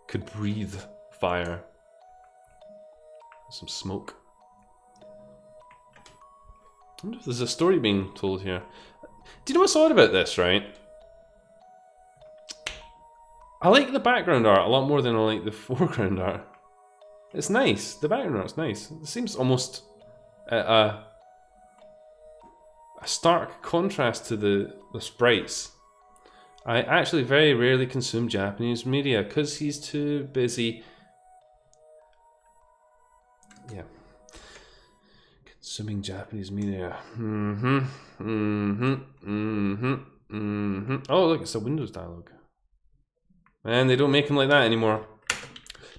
A: could breathe fire. Some smoke. I wonder if there's a story being told here. Do you know what's odd about this, right? I like the background art a lot more than I like the foreground art. It's nice. The background art's nice. It seems almost a stark contrast to the sprites. I actually very rarely consume Japanese media because he's too busy. Yeah. Consuming Japanese media. Oh, look, it's a Windows dialogue. Man, they don't make them like that anymore.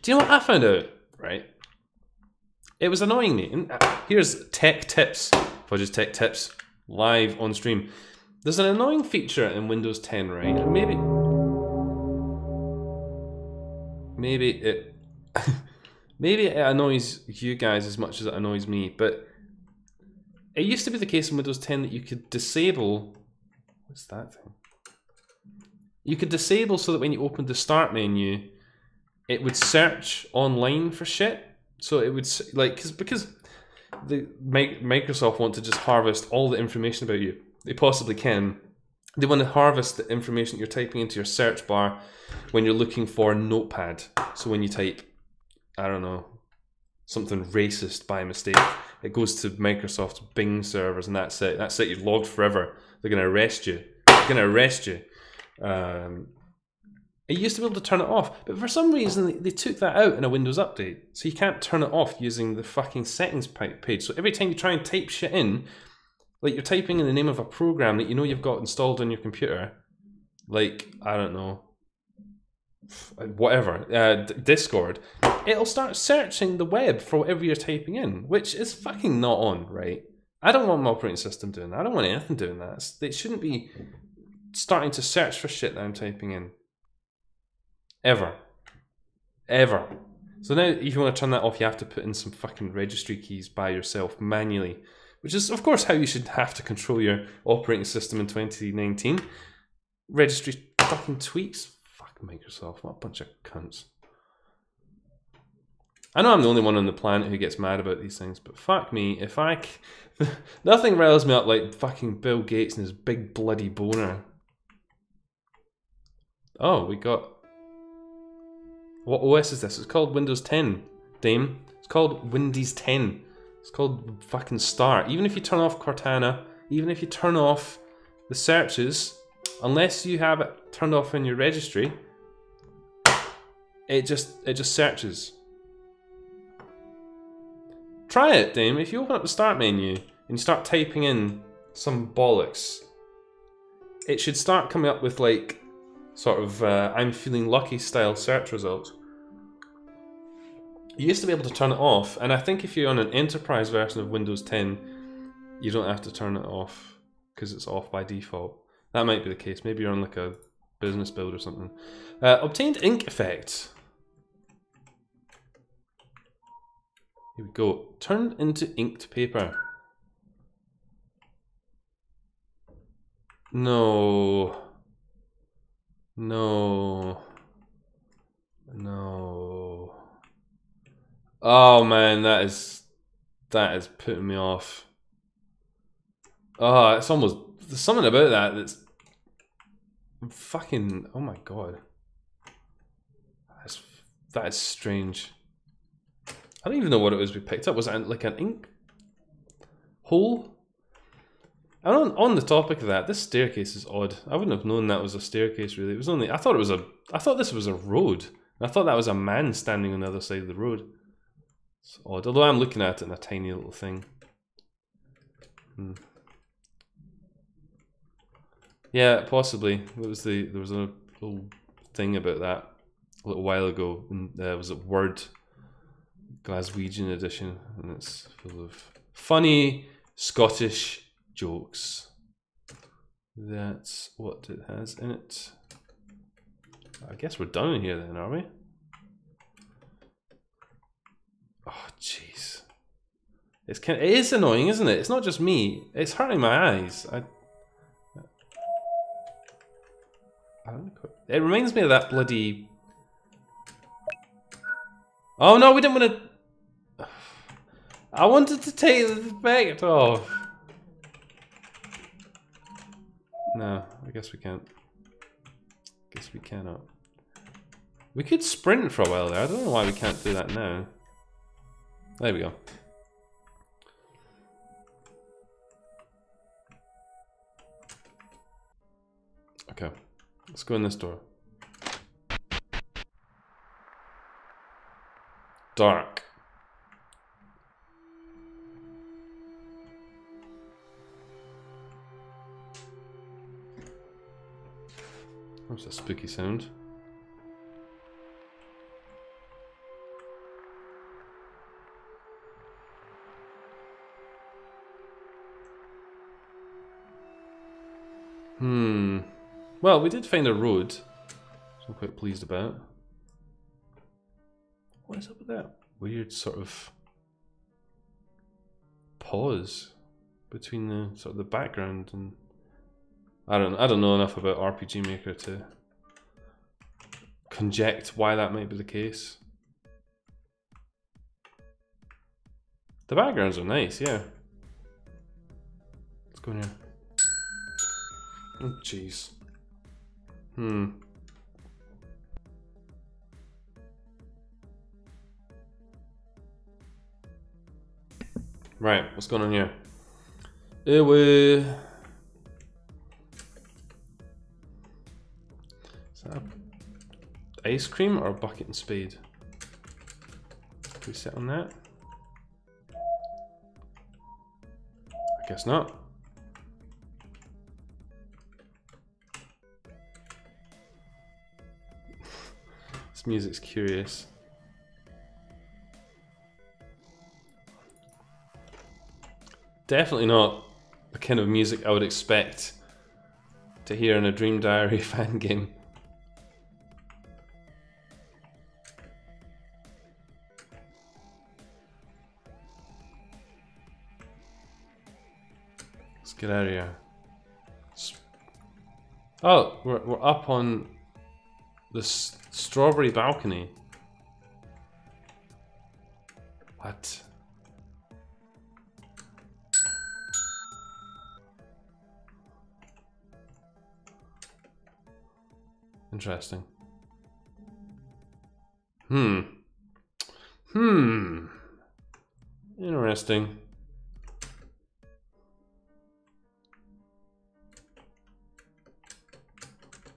A: Do you know what I found out? Right? It was annoying me. And here's tech tips. Fudge's tech tips live on stream. There's an annoying feature in Windows 10, right? And maybe it maybe it annoys you guys as much as it annoys me, but it used to be the case in Windows 10 that you could disable. What's that thing? You could disable so that when you opened the start menu, it would search online for shit. So it would, like, because Microsoft want to just harvest all the information about you they possibly can. They want to harvest the information you're typing into your search bar when you're looking for Notepad. So when you type, I don't know, something racist by mistake, it goes to Microsoft's Bing servers and that's it. That's it, you're logged forever. They're going to arrest you. They're going to arrest you. It used to be able to turn it off, but for some reason they took that out in a Windows update. So you can't turn it off using the fucking settings page. So every time you try and type shit in, like you're typing in the name of a program that you know you've got installed on your computer, like, I don't know, whatever, Discord, it'll start searching the web for whatever you're typing in, which is fucking not on, right? I don't want my operating system doing that. I don't want anything doing that. It shouldn't be starting to search for shit that I'm typing in. Ever. Ever. So now if you want to turn that off, you have to put in some fucking registry keys by yourself manually. Which is, of course, how you should have to control your operating system in 2019. Registry fucking tweaks. Fuck Microsoft. What a bunch of cunts. I know I'm the only one on the planet who gets mad about these things, but fuck me, if I... Nothing riles me up like fucking Bill Gates and his big bloody boner. Oh, we got... What OS is this? It's called Windows 10, Dame. It's called Windows 10. It's called fucking Start. Even if you turn off Cortana, even if you turn off the searches, unless you have it turned off in your registry, it just searches. Try it, Dame. If you open up the Start menu and you start typing in some bollocks, it should start coming up with like sort of I'm feeling lucky style search results. You used to be able to turn it off, and I think if you're on an enterprise version of Windows 10, you don't have to turn it off because it's off by default. That might be the case. Maybe you're on like a business build or something. Obtained ink effect. Here we go. Turned into inked paper. No. No. No. Oh man, that is putting me off. Oh, it's almost, there's something about that that's fucking, oh my god. That is strange. I don't even know what it was we picked up. Was it like an ink hole? And on the topic of that, this staircase is odd. I wouldn't have known that was a staircase really. It was only, I thought this was a road. I thought that was a man standing on the other side of the road. It's odd, although I'm looking at it in a tiny little thing. Yeah, possibly. There was a little thing about that a little while ago. And was it Word Glaswegian edition, and it's full of funny Scottish jokes. That's what it has in it. I guess we're done in here then, are we? Oh jeez, it is annoying, isn't it? It's not just me. It's hurting my eyes. I don't know. It reminds me of that bloody. Oh no, we didn't want to. I wanted to take the effect off. No, I guess we can't. Guess we cannot. We could sprint for a while there. I don't know why we can't do that now. There we go. Okay, let's go in this door. Dark. That's a spooky sound. Well, we did find a road, which I'm quite pleased about. What is up with that weird sort of pause between the sort of the background and I don't know enough about RPG Maker to conject why that might be the case. The backgrounds are nice, yeah. Let's go in here. Oh jeez. Right, what's going on here? Is that ice cream or a bucket and spade? Can we sit on that? I guess not. This music's curious. Definitely not the kind of music I would expect to hear in a Dream Diary fan game. Let's get out of here. Oh, we're up on the strawberry balcony. What? Interesting. Interesting.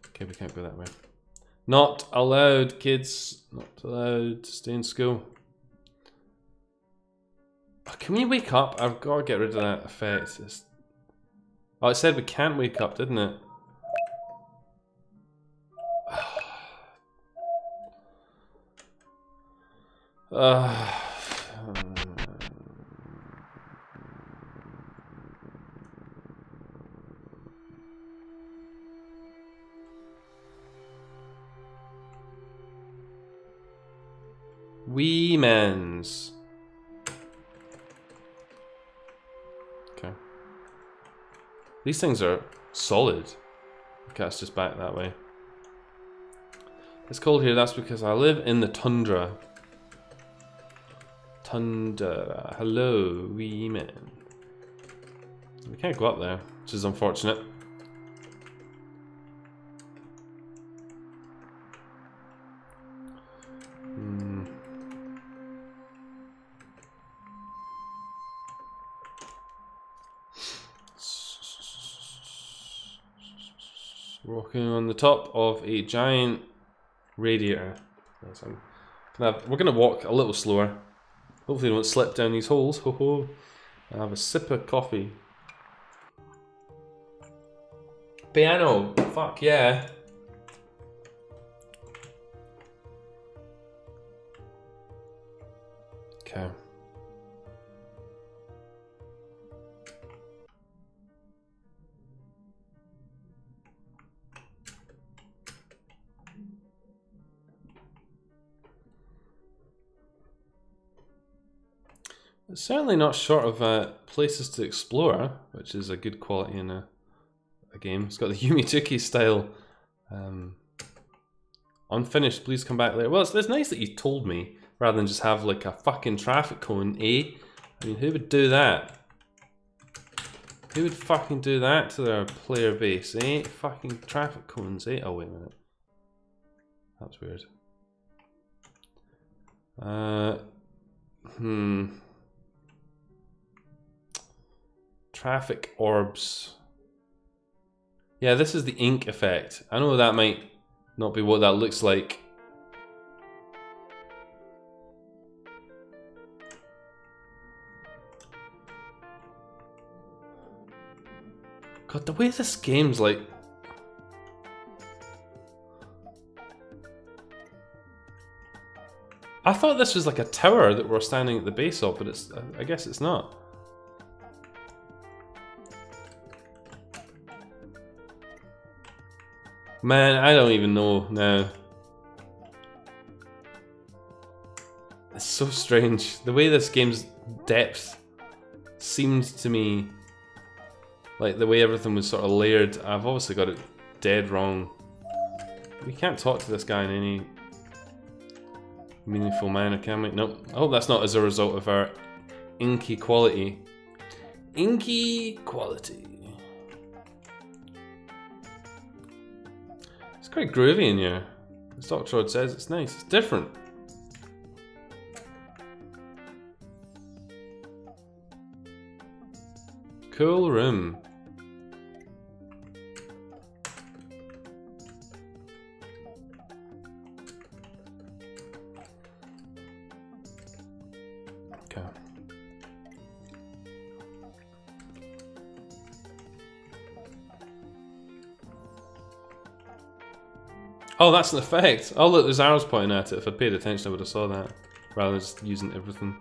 A: Okay, we can't go that way. Not allowed, kids. Not allowed to stay in school. Oh, can we wake up? I've got to get rid of that effect. Oh, it said we can't wake up, didn't it? Wee mens. Okay. These things are solid. Okay, it's just back that way. It's cold here, that's because I live in the tundra. Tundra. Hello, wee man. We can't go up there, which is unfortunate. Walking on the top of a giant radiator. We're gonna walk a little slower. Hopefully, we won't slip down these holes. Ho ho! And have a sip of coffee. Piano. Fuck yeah. Okay. It's certainly not short of places to explore, which is a good quality in a game. It's got the Yumituki style. Unfinished, please come back later. Well, it's nice that you told me, rather than just have like a fucking traffic cone, eh? I mean, who would do that? Who would fucking do that to their player base, eh? Fucking traffic cones, eh? Oh, wait a minute. That's weird. Traffic orbs. Yeah, this is the ink effect. I know that might not be what that looks like. God, the way this game's like... I thought this was like a tower that we're standing at the base of, but it's... I guess it's not. Man, I don't even know now. It's so strange. The way this game's depth seemed to me like the way everything was sort of layered. I've obviously got it dead wrong. We can't talk to this guy in any meaningful manner, can we? Nope. I hope that's not as a result of our inky quality. Inky quality. It's quite groovy in here. As Dr. Rod says, it's nice. It's different. Cool room. Okay. Oh, that's an effect. Oh look, there's arrows pointing at it. If I'd paid attention, I would have saw that. Rather than just using everything.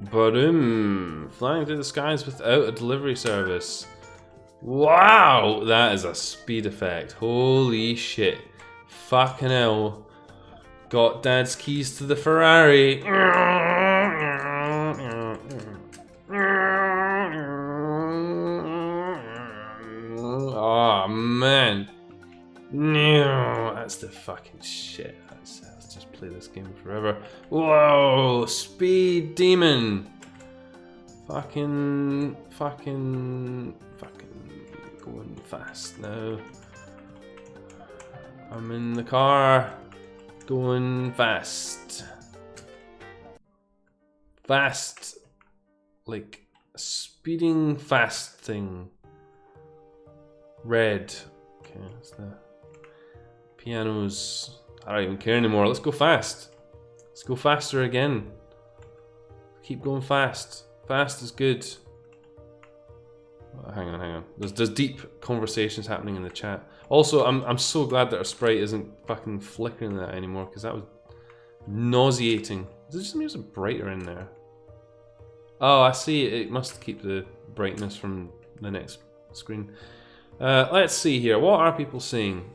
A: Boom! Flying through the skies without a delivery service. Wow! That is a speed effect. Holy shit. Fucking hell. Got Dad's keys to the Ferrari. Oh man. No, that's the fucking shit. Let's just play this game forever. Whoa, speed demon. Fucking going fast now. I'm in the car, going fast. Fast, like a speeding fast thing. Red. Okay, that's the pianos. I don't even care anymore. Let's go fast. Let's go faster again. Keep going fast. Fast is good. Hang on. There's deep conversations happening in the chat. Also, I'm so glad that our sprite isn't fucking flickering that anymore, because that was nauseating. Does it just mean it's brighter in there? Oh, I see. It must keep the brightness from the next screen. Let's see here. What are people saying?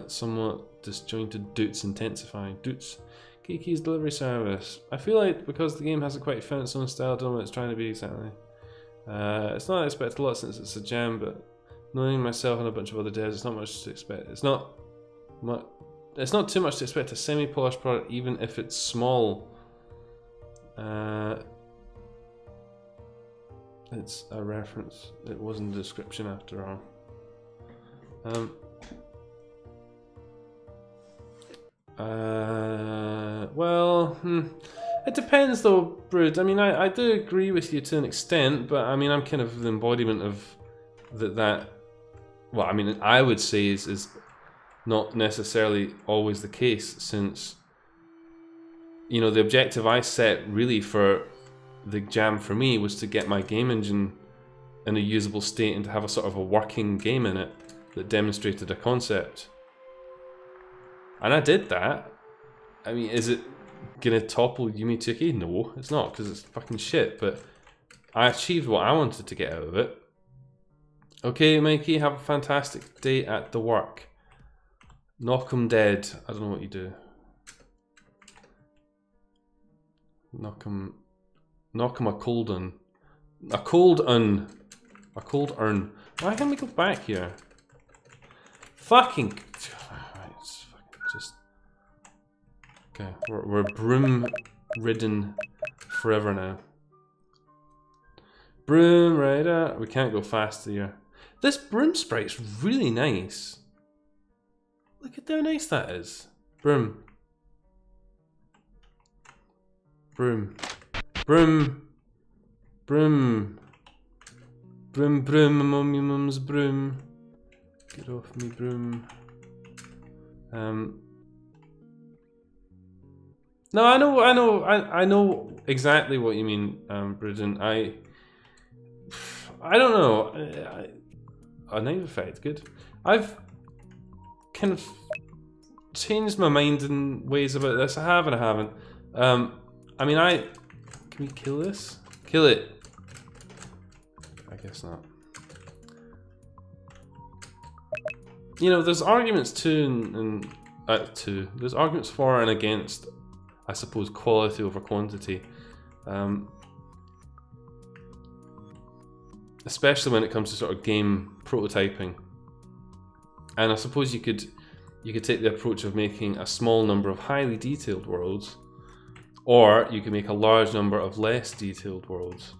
A: Somewhat disjointed Doots intensifying. Doots. Kiki's delivery service. I feel like because the game hasn't quite found its own style, I don't know what it's trying to be exactly. It's not expected a lot since it's a jam, but knowing myself and a bunch of other devs, it's not much to expect. It's not too much to expect a semi-polished product, even if it's small. It's a reference. It wasn't a description after all. Well, it depends though, Brood. I mean, I do agree with you to an extent, but I mean, I'm kind of the embodiment of that. Well, I mean, I would say is not necessarily always the case, since, you know, the objective I set really for the jam for me was to get my game engine in a usable state and to have a sort of a working game in it that demonstrated a concept. And I did that. I mean, is it gonna topple Yumi Tsuki? No, it's not, because it's fucking shit, but I achieved what I wanted to get out of it. Okay, Mikey, have a fantastic day at the work. Knock 'em dead. I don't know what you do. Knock 'em a cold un. A cold un. A cold urn. Why can't we go back here? Fucking... Just... Okay, we're broom-ridden forever now. Broom rider. We can't go faster here. This broom sprite's really nice. Look at how nice that is. Broom. Broom. Broom. Broom. Broom, broom, mummy mum's broom. Get off me, broom. No, I know exactly what you mean, Bridgen. I don't know. A naive effect, good. I've kind of changed my mind in ways about this. I have and I haven't. I mean, can we kill this? Kill it. I guess not. You know, there's arguments there's arguments for and against, I suppose, quality over quantity. Especially when it comes to sort of game prototyping. And I suppose you could take the approach of making a small number of highly detailed worlds, or you could make a large number of less detailed worlds.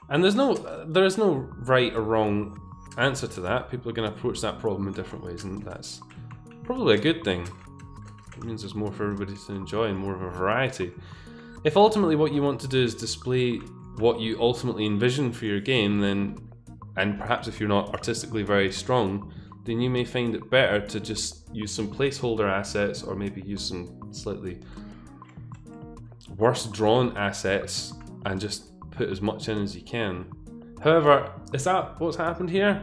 A: And there is no right or wrong answer to that. People are going to approach that problem in different ways, and that's probably a good thing. It means there's more for everybody to enjoy and more of a variety. If ultimately what you want to do is display what you ultimately envision for your game, then, and perhaps if you're not artistically very strong, then you may find it better to just use some placeholder assets, or maybe use some slightly worse drawn assets and just put as much in as you can. However, is that what's happened here?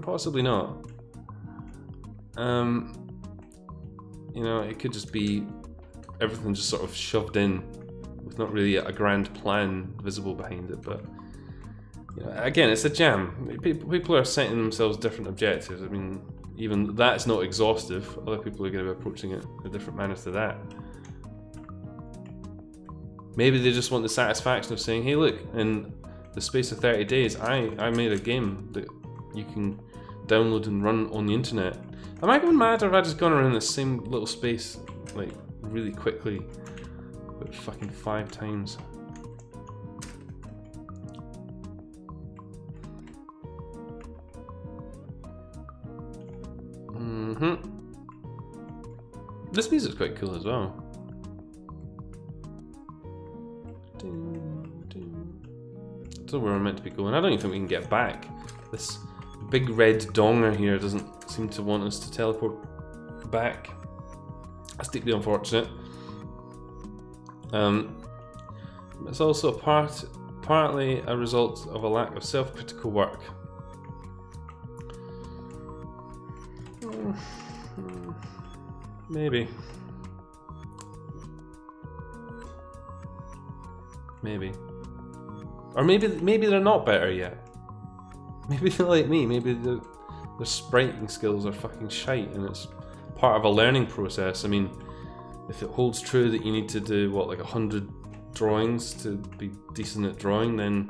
A: Possibly not. You know, it could just be everything just sort of shoved in with not really a grand plan visible behind it. But you know, again, it's a jam. People are setting themselves different objectives. I mean, even that's not exhaustive. Other people are going to be approaching it in different manners to that. Maybe they just want the satisfaction of saying, hey look, in the space of 30 days, I made a game that you can download and run on the internet. Am I going mad, or have I just gone around the same little space, like, really quickly, about fucking 5 times? This music's quite cool as well. I don't know where we're meant to be going. I don't even think we can get back. This big red donger here doesn't seem to want us to teleport back. That's deeply unfortunate. It's also partly a result of a lack of self-critical work. Maybe. Or maybe they're not better yet. Maybe they're like me. Maybe their spriting skills are fucking shite, and it's part of a learning process. I mean, if it holds true that you need to do what, like 100 drawings to be decent at drawing, then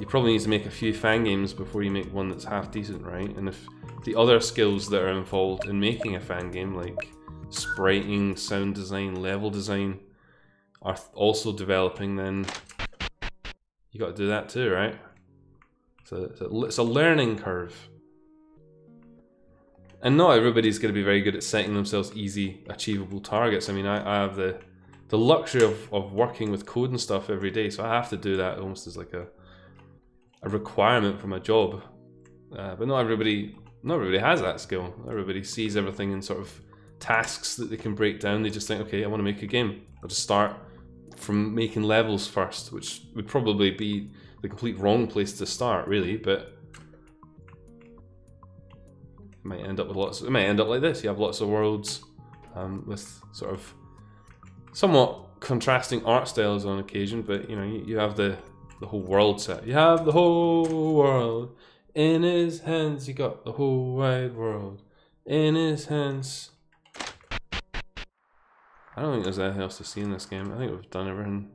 A: you probably need to make a few fan games before you make one that's half decent, right? And if the other skills that are involved in making a fan game, like spriting, sound design, level design, are also developing, then you got to do that too, right? So it's a learning curve. And not everybody's going to be very good at setting themselves easy, achievable targets. I mean, I have the luxury of working with code and stuff every day, so I have to do that almost as like a requirement for my job. But not everybody has that skill. Everybody sees everything in sort of tasks that they can break down. They just think, okay, I want to make a game. I'll just start from making levels first, which would probably be the complete wrong place to start, really. But it might end up with it might end up like this. You have lots of worlds with sort of somewhat contrasting art styles on occasion, but you know, you have the whole world set. You have the whole world in his hands. You got the whole wide world in his hands. I don't think there's anything else to see in this game. I think we've done everything.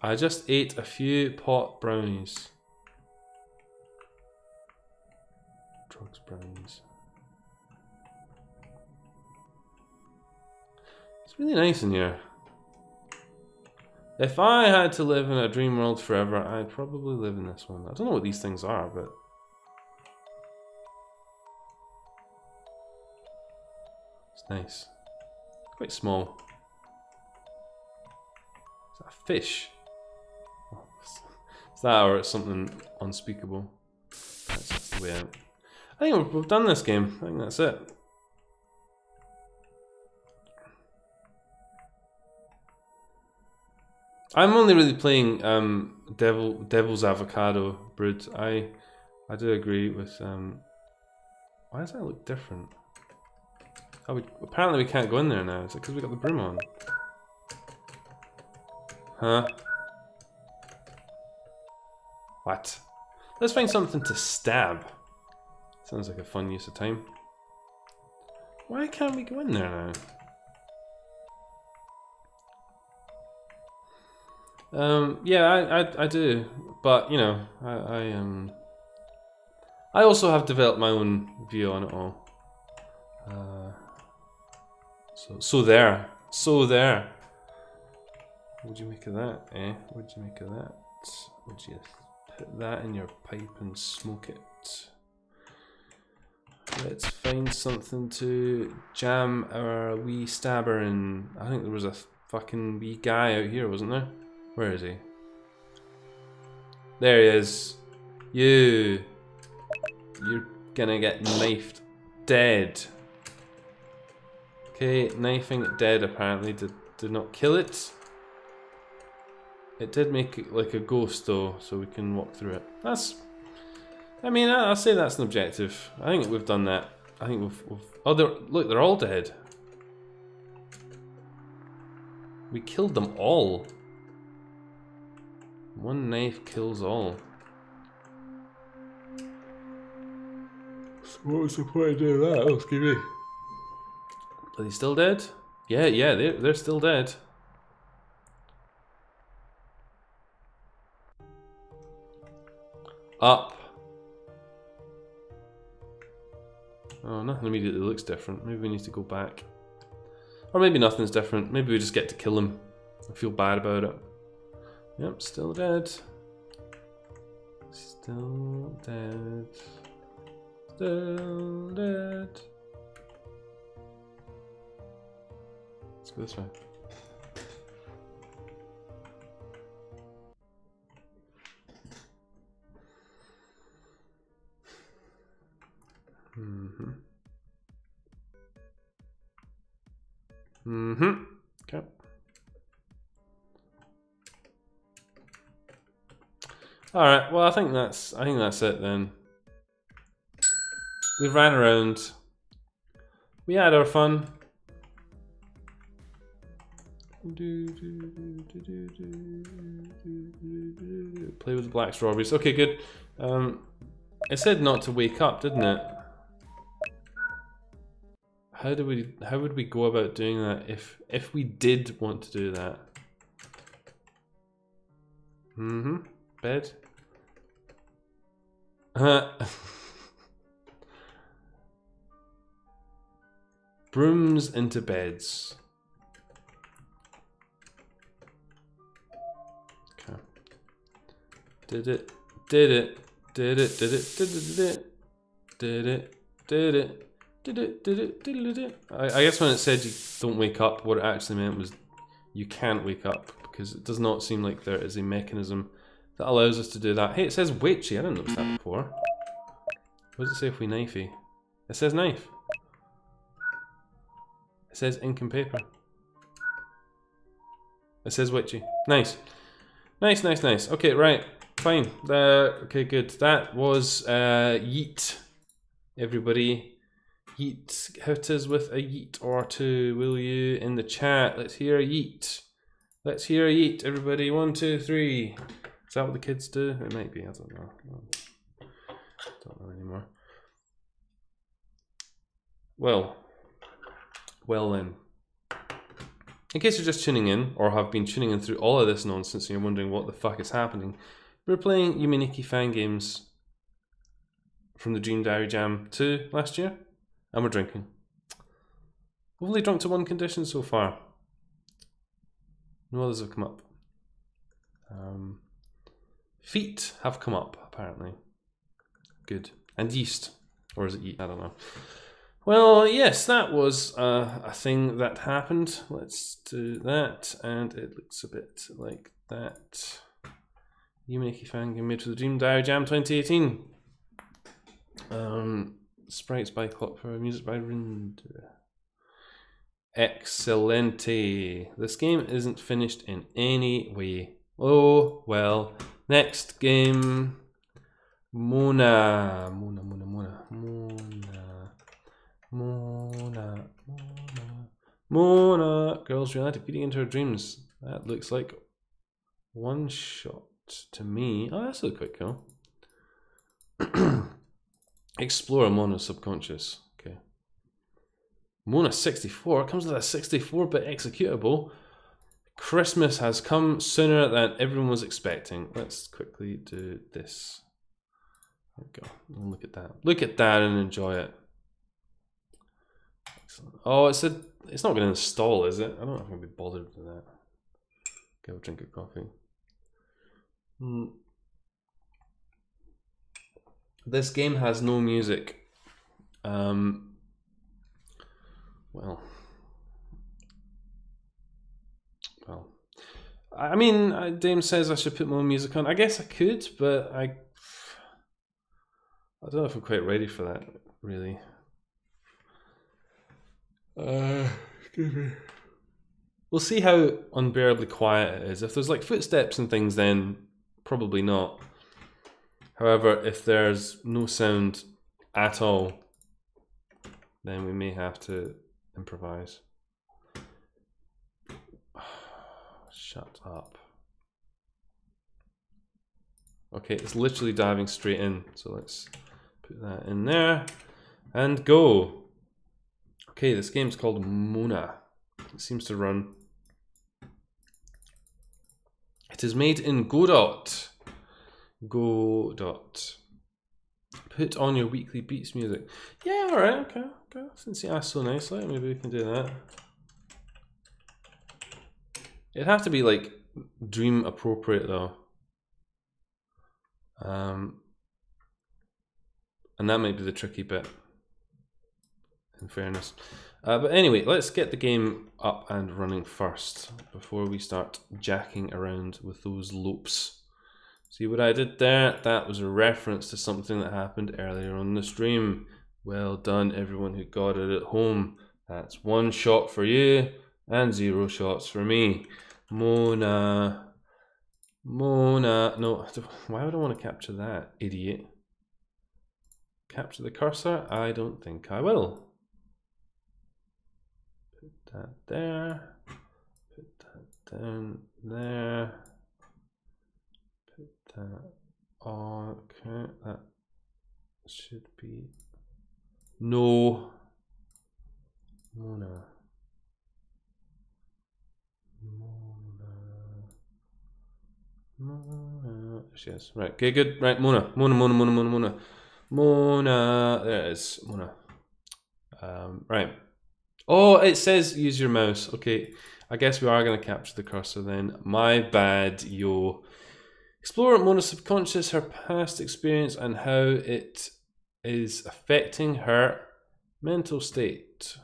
A: I just ate a few pot brownies. Drugs brownies. It's really nice in here. If I had to live in a dream world forever, I'd probably live in this one. I don't know what these things are, but it's nice. Quite small. Is that a fish? Oh, is that, or it's something unspeakable? That's just the way out. I think we've done this game. I think that's it. I'm only really playing Devil's Avocado Brood. I do agree with why does that look different? Oh, apparently we can't go in there now. Is it because we got the broom on? Huh? What? Let's find something to stab. Sounds like a fun use of time. Why can't we go in there now? Yeah, I do, but you know, I also have developed my own view on it all. So there. What'd you make of that, eh? What'd you make of that? Would you put that in your pipe and smoke it? Let's find something to jam our wee stabber in. I think there was a fucking wee guy out here, wasn't there? Where is he? There he is. You're gonna get knifed dead. Okay, knifing it dead apparently did not kill it. It did make it like a ghost though, so we can walk through it. I mean, I'll say that's an objective. I think we've done that. I think we've oh, look, they're all dead. We killed them all. One knife kills all. So what was the point of doing that? Oh, excuse me. Are they still dead? Yeah, they're still dead. Up. Oh, nothing immediately looks different. Maybe we need to go back. Or maybe nothing's different. Maybe we just get to kill him. I feel bad about it. Yep, still dead. Still dead. Still dead. Let's go this way. Okay. All right. Well, I think that's it then. We ran around. We had our fun. Play with the black strawberries. Okay, good. It said not to wake up, didn't it? How would we go about doing that if we did want to do that? Bed. Brooms into beds. Okay. Did it. I guess when it said you don't wake up, what it actually meant was you can't wake up, because it does not seem like there is a mechanism that allows us to do that. Hey, it says witchy. I didn't notice that before. What does it say if we knifey? It says knife. It says ink and paper. It says witchy. Nice. Nice. Okay, right. Fine. Okay, good. That was yeet. Everybody. Yeet. Hit us with a yeet or two, will you, in the chat? Let's hear a yeet. Let's hear a yeet, everybody. 1, 2, 3. Is that what the kids do? It might be. I don't know. Don't know anymore. Well then. In case you're just tuning in, or have been tuning in through all of this nonsense and you're wondering what the fuck is happening, we're playing Yuminiki fan games from the Dream Diary Jam 2 last year, and we're drinking. We've only drunk to one condition so far. No others have come up. Feet have come up, apparently. Good. And yeast. Or is it yeast? I don't know. Well, yes, that was a thing that happened. Let's do that, and it looks a bit like that. Yuminiki fan game made for the Dream Diary Jam 2018. Sprites by Clockfire, music by Rinder. Excellente. This game isn't finished in any way. Oh, well. Next game. Mona. Girls reality feeding into her dreams. That looks like one shot to me. Oh, that's quite cool. Explore Mona's subconscious. Okay. Mona 64 comes with a 64-bit executable. Christmas has come sooner than everyone was expecting. Let's quickly do this. There we go. Look at that. Look at that and enjoy it. Excellent. Oh, it said it's not going to install, is it? I don't know if I'm going to be bothered with that. Go drink a coffee. This game has no music. Well, I mean, Dame says I should put more music on. I guess I could, but I don't know if I'm quite ready for that, really. Excuse me. We'll see how unbearably quiet it is. If there's like footsteps and things, then probably not. However, if there's no sound at all, then we may have to improvise. shut up. Okay, it's literally diving straight in. So let's put that in there and go. Okay, this game's called Mona. It seems to run. It is made in Godot. Godot. Put on your weekly beats music. Yeah, alright, okay. Since you asked so nicely, maybe we can do that. It'd have to be like dream appropriate though. And that might be the tricky bit, in fairness. But anyway, let's get the game up and running first before we start jacking around with those loops. See what I did there? That was a reference to something that happened earlier on the stream. Well done, everyone who got it at home. That's 1 shot for you and 0 shots for me. Mona. No, why would I want to capture that, idiot? Capture the cursor? I don't think I will. Put that there. Put that down there. Put that on. Okay, that should be. No. Mona. Yes, right. Okay, good. Right, Mona. Mona. There it is. Mona. Right. Oh, it says use your mouse. Okay, I guess we are going to capture the cursor then. My bad, yo. Explore Mona's subconscious, her past experience, and how it is affecting her mental state.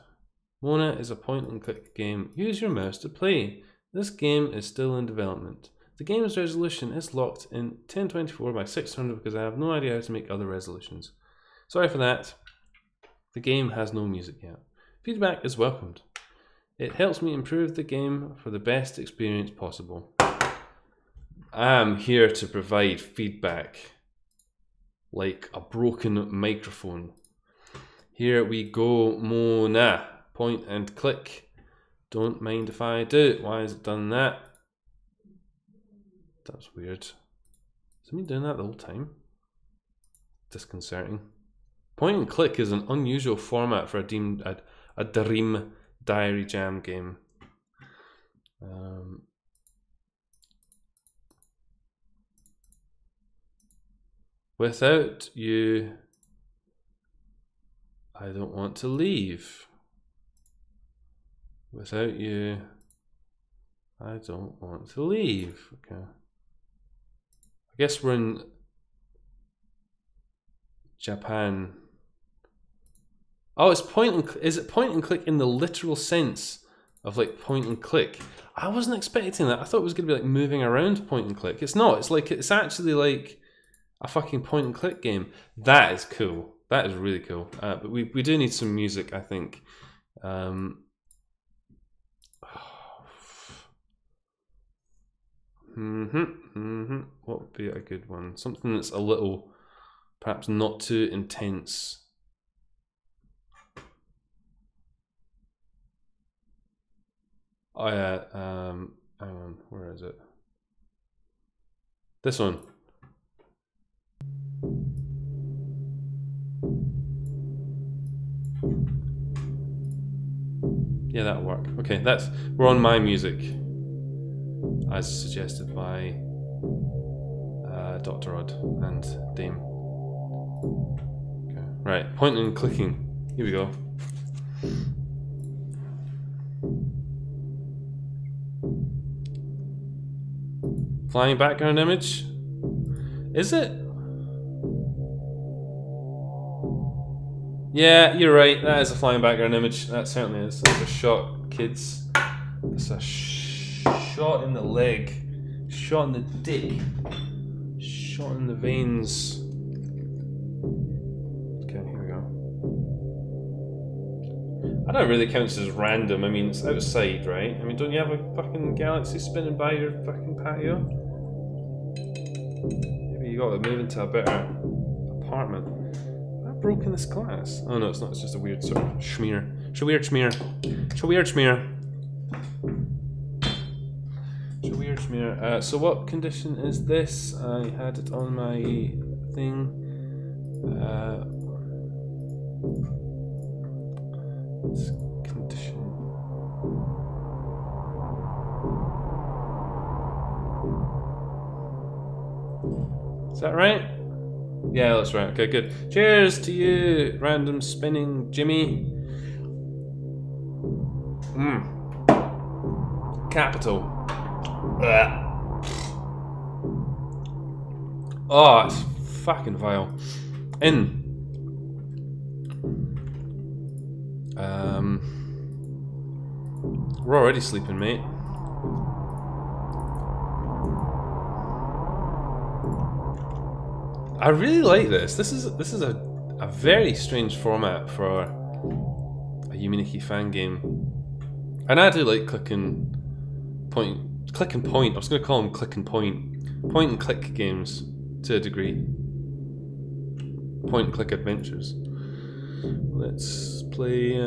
A: Mona is a point-and-click game. Use your mouse to play. This game is still in development. The game's resolution is locked in 1024 by 600 because I have no idea how to make other resolutions. Sorry for that. The game has no music yet. Feedback is welcomed. It helps me improve the game for the best experience possible. I am here to provide feedback like a broken microphone. Here we go, Mona. Point and click. Don't mind if I do. Why has it done that? That's weird. Has it been doing that the whole time? Disconcerting. Point and click is an unusual format for a Dream Diary Jam game. Without you, I don't want to leave. Without you, I don't want to leave. Okay. I guess we're in Japan. Oh, it's is it point and click in the literal sense of like point and click? I wasn't expecting that. I thought it was going to be like moving around point and click. It's not. It's like, it's actually like a fucking point and click game. That is cool. That is really cool. But we do need some music, I think. What would be a good one? Something that's a little, perhaps not too intense. Oh yeah, hang on, where is it? This one. Yeah, that'll work. Okay, we're on my music, as suggested by Dr. Odd and Dame. Okay, right, point and clicking. Here we go. Flying background image? Is it? Yeah, you're right. That is a flying background image. That certainly is. That's a shot, kids. It's a shot in the leg. Shot in the dick. Shot in the veins. Okay, here we go. I don't really count this as random. I mean, it's outside, right? I mean, don't you have a fucking galaxy spinning by your fucking patio? Maybe you gotta move into a better apartment. Have I broken this glass? Oh no, it's not. It's just a weird sort of schmear. It's a weird schmear. It's a weird schmear. Schmear. So what condition is this? I had it on my thing. It's condition. Is that right? Yeah, that's right. Okay, good. Cheers to you, random spinning Jimmy. Capital. Oh, it's fucking vile. In. We're already sleeping, mate. I really like this. This is a very strange format for a Yuminiki fan game, and I do like click and point. I was going to call them click and and click games to a degree. Point and click adventures. Let's play.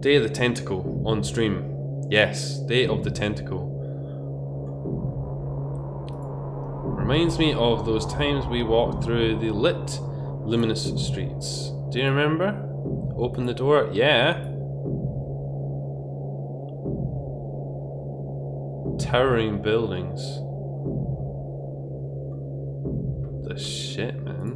A: Day of the Tentacle on stream. Yes, Day of the Tentacle. Reminds me of those times we walked through the lit, luminous streets. Do you remember? Open the door? Yeah. Towering buildings. The shit, man.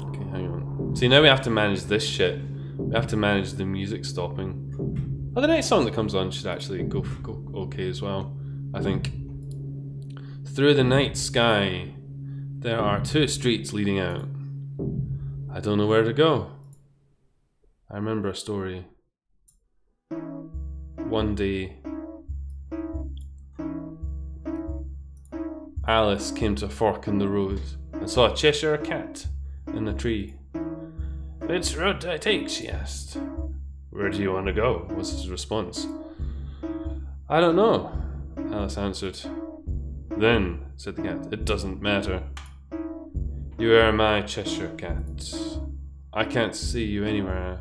A: Okay, hang on. See, now we have to manage this shit. We have to manage the music stopping. Oh, the next song that comes on should actually go okay as well, I think. Through the night sky, there are 2 streets leading out. I don't know where to go. I remember a story. One day, Alice came to a fork in the road and saw a Cheshire cat in the tree. "Which road do I take?" she asked. "Where do you want to go?" was his response. "I don't know," Alice answered. "Then," said the cat, "it doesn't matter. You are my Cheshire cat. I can't see you anywhere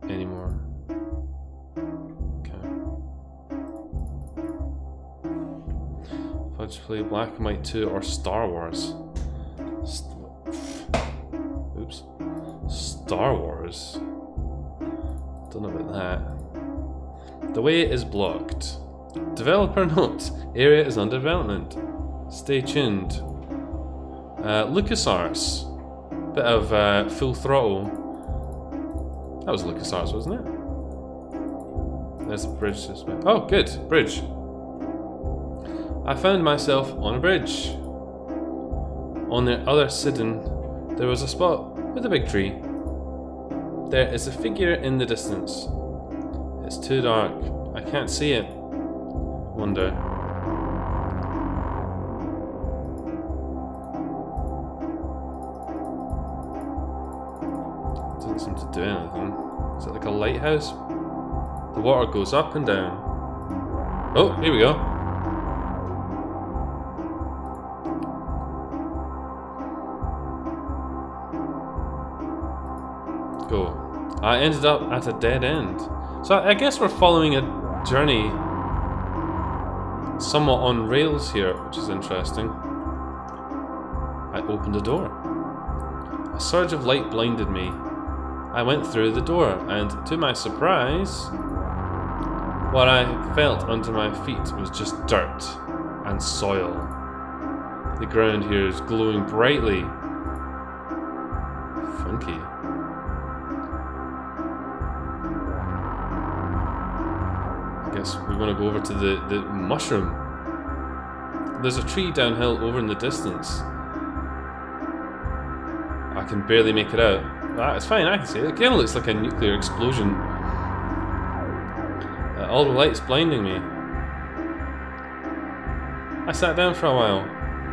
A: anymore." Okay. If I just play Black and White 2 or Star Wars. Oops. Star Wars. Don't know about that. The way is blocked. Developer note. Area is under development. Stay tuned. LucasArts. Bit of Full Throttle. That was LucasArts, wasn't it? There's a bridge this way. Oh, good. Bridge. I found myself on a bridge. On the other Sidon, there was a spot with a big tree. There is a figure in the distance. It's too dark. I can't see it. Wonder. Doesn't seem to do anything. Is it like a lighthouse? The water goes up and down. Oh, here we go. Go. I ended up at a dead end. So I guess we're following a journey somewhat on rails here, which is interesting. I opened a door. A surge of light blinded me. I went through the door, and to my surprise, what I felt under my feet was just dirt and soil. The ground here is glowing brightly. Funky. I guess we're going to go over to the mushroom. There's a tree downhill over in the distance. I can barely make it out. Ah, it's fine, I can see it. It kind of looks like a nuclear explosion. All the light's blinding me. I sat down for a while.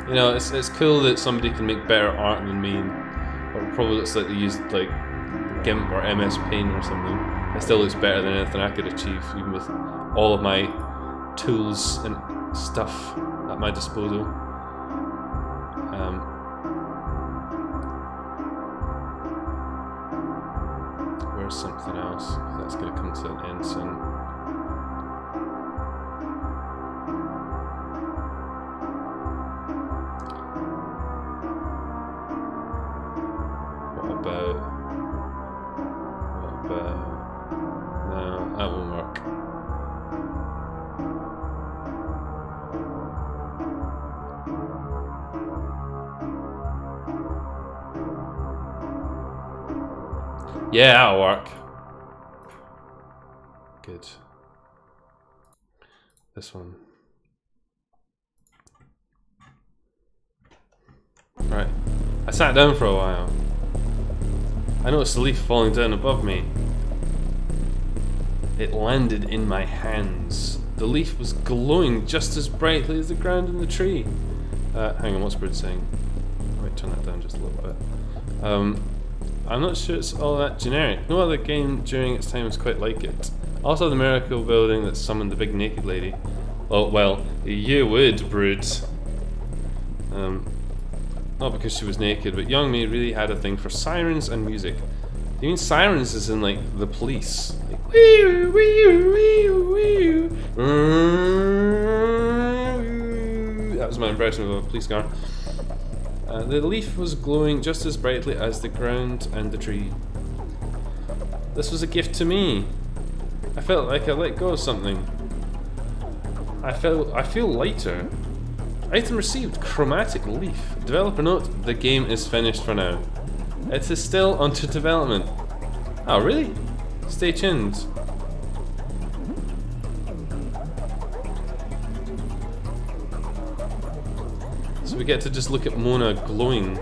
A: You know, it's cool that somebody can make better art than me. Or it probably looks like they used like GIMP or MS Paint or something. It still looks better than anything I could achieve, even with all of my tools and stuff at my disposal. was something else. That's going to come to an end soon. What about... No, that won't work. Yeah, that'll work. Good. This one. Right. I sat down for a while. I noticed a leaf falling down above me. It landed in my hands. The leaf was glowing just as brightly as the ground in the tree. Hang on, what's Bird saying? I might turn that down just a little bit. I'm not sure it's all that generic. No other game during its time was quite like it. Also the miracle building that summoned the big naked lady. Oh, well, you would, Brood. Not because she was naked, but young me really had a thing for sirens and music. You mean sirens as in like the police? Like, wee wee wee wee. That was my impression of a police car. The leaf was glowing just as brightly as the ground and the tree. This was a gift to me. I felt like I let go of something. I feel lighter. Item received, chromatic leaf. Developer note, the game is finished for now. It is still under development. Oh, really? Stay tuned. So we get to just look at Mona glowing.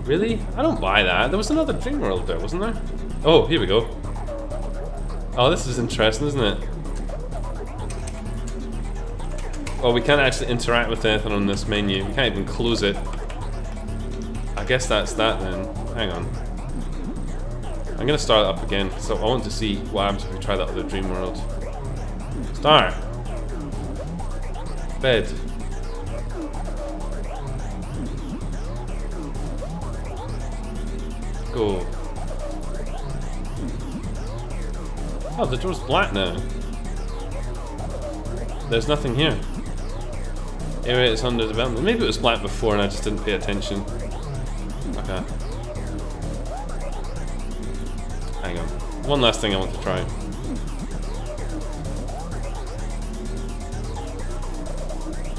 A: Really? I don't buy that. There was another Dream World there, wasn't there? Oh, here we go. Oh, this is interesting, isn't it? Oh, we can't actually interact with anything on this menu. We can't even close it. I guess that's that then. Hang on. I'm gonna start it up again, so I want to see what happens if we try that other Dream World. Start! Bed. Go. Oh, the door's black now. There's nothing here. Area is under development. Maybe it was black before and I just didn't pay attention. Okay. Hang on. One last thing I want to try.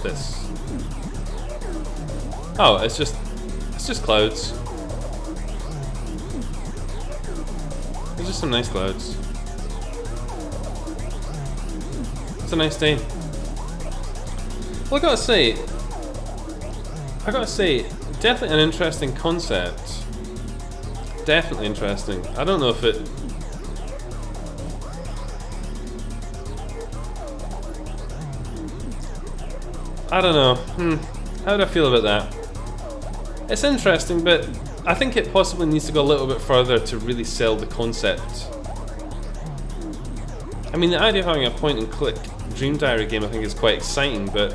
A: This. Oh, it's just clouds. There's just some nice clouds. It's a nice day. Well, I gotta say, definitely an interesting concept. Definitely interesting. I don't know if it... I don't know. How do I feel about that? It's interesting, but I think it possibly needs to go a little bit further to really sell the concept. I mean, the idea of having a point-and-click Dream Diary game I think is quite exciting, but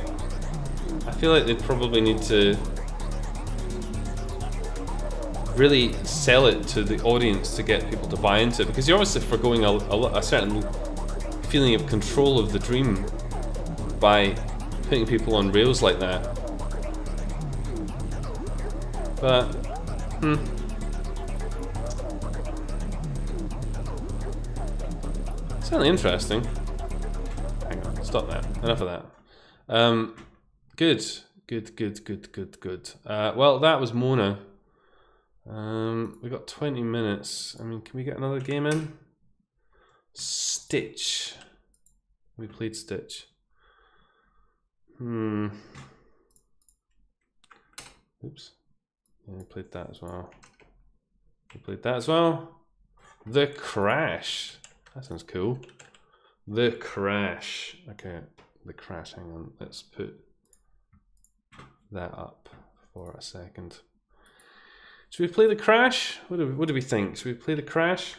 A: I feel like they probably need to really sell it to the audience to get people to buy into it, because you're obviously forgoing a certain feeling of control of the dream by putting people on rails like that. But, certainly interesting. Hang on, stop that. Enough of that. Good. Well, that was Mona. We got 20 minutes. I mean, can we get another game in? Stitch. We played Stitch. Oops. Yeah, we played that as well. The Crash. That sounds cool. The Crash. Okay, The Crash. Hang on. Let's put that up for a second. Should we play The Crash? What do we think? Should we play The Crash?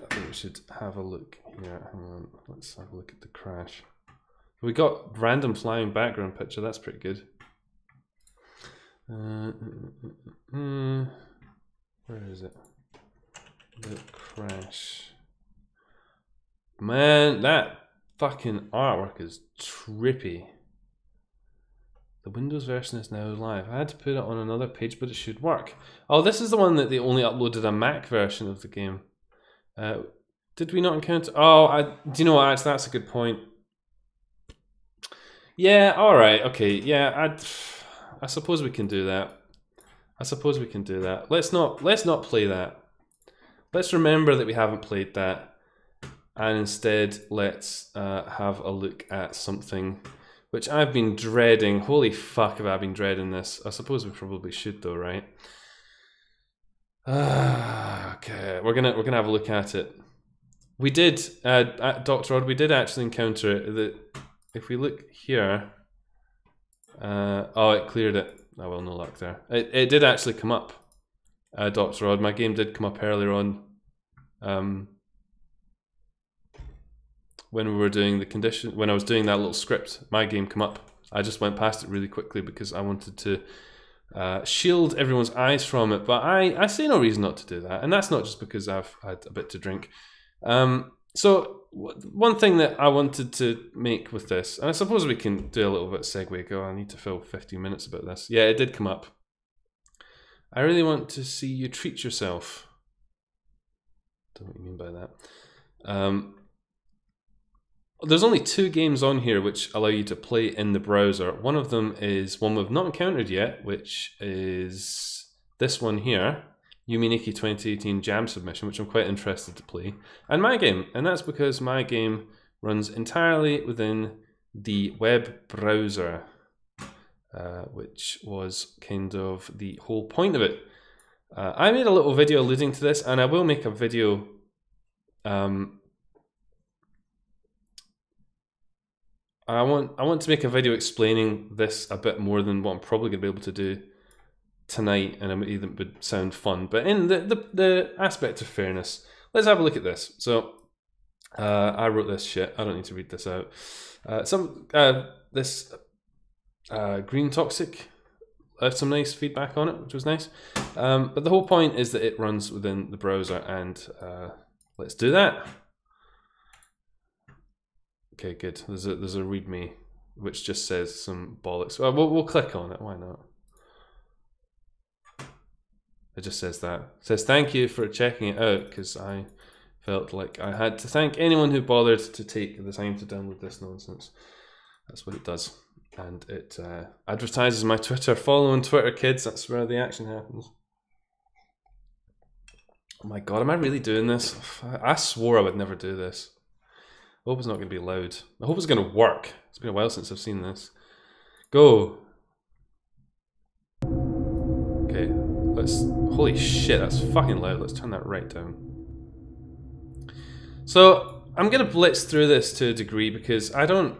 A: I think we should have a look here. Hang on. Let's have a look at The Crash. We got random flying background picture. That's pretty good. Where is it? The crash. Man, that fucking artwork is trippy. The Windows version is now live. I had to put it on another page, but it should work. Oh, this is the one that they only uploaded a Mac version of the game. Did we not encounter... Oh, do you know what? Actually, that's a good point. Yeah, alright, okay. Yeah, I suppose we can do that. I suppose we can do that. Let's not play that. Let's remember that we haven't played that. And instead, let's have a look at something which I've been dreading. Holy fuck, have I been dreading this? I suppose we probably should though, right? Okay, we're gonna have a look at it. We did, at Dr. Odd, we did actually encounter it. That if we look here, oh, it cleared it. Oh well, no luck there. It did actually come up. Dr. Odd, my game did come up earlier on. When we were doing the condition, when I was doing that little script, my game come up. I just went past it really quickly because I wanted to shield everyone's eyes from it. But I see no reason not to do that, and that's not just because I've had a bit to drink. So one thing that I wanted to make with this, and I suppose we can do a little bit of segue. Go, I need to fill 15 minutes about this. Yeah, it did come up. I really want to see you treat yourself. Don't know what you mean by that. There's only 2 games on here which allow you to play in the browser. One of them is one we've not encountered yet, which is this one here, Yume Nikki 2018 Jam Submission, which I'm quite interested to play, and my game. And that's because my game runs entirely within the web browser, which was kind of the whole point of it. I made a little video alluding to this, and I will make a video I want to make a video explaining this a bit more than what I'm probably going to be able to do tonight, and it would sound fun. But in the aspect of fairness, let's have a look at this. So I wrote this shit. I don't need to read this out. This Green Toxic left some nice feedback on it, which was nice. But the whole point is that it runs within the browser, and let's do that. Okay, good. There's a README which just says some bollocks. Well, we'll click on it. Why not? It just says that. It says thank you for checking it out, because I felt like I had to thank anyone who bothered to take the time to download this nonsense. That's what it does. And it advertises my Twitter. Follow on Twitter, kids. That's where the action happens. Oh my god, am I really doing this? I swore I would never do this. I hope it's not going to be loud. I hope it's going to work. It's been a while since I've seen this. Go. Okay, holy shit, that's fucking loud. Let's turn that right down. So, I'm going to blitz through this to a degree because I don't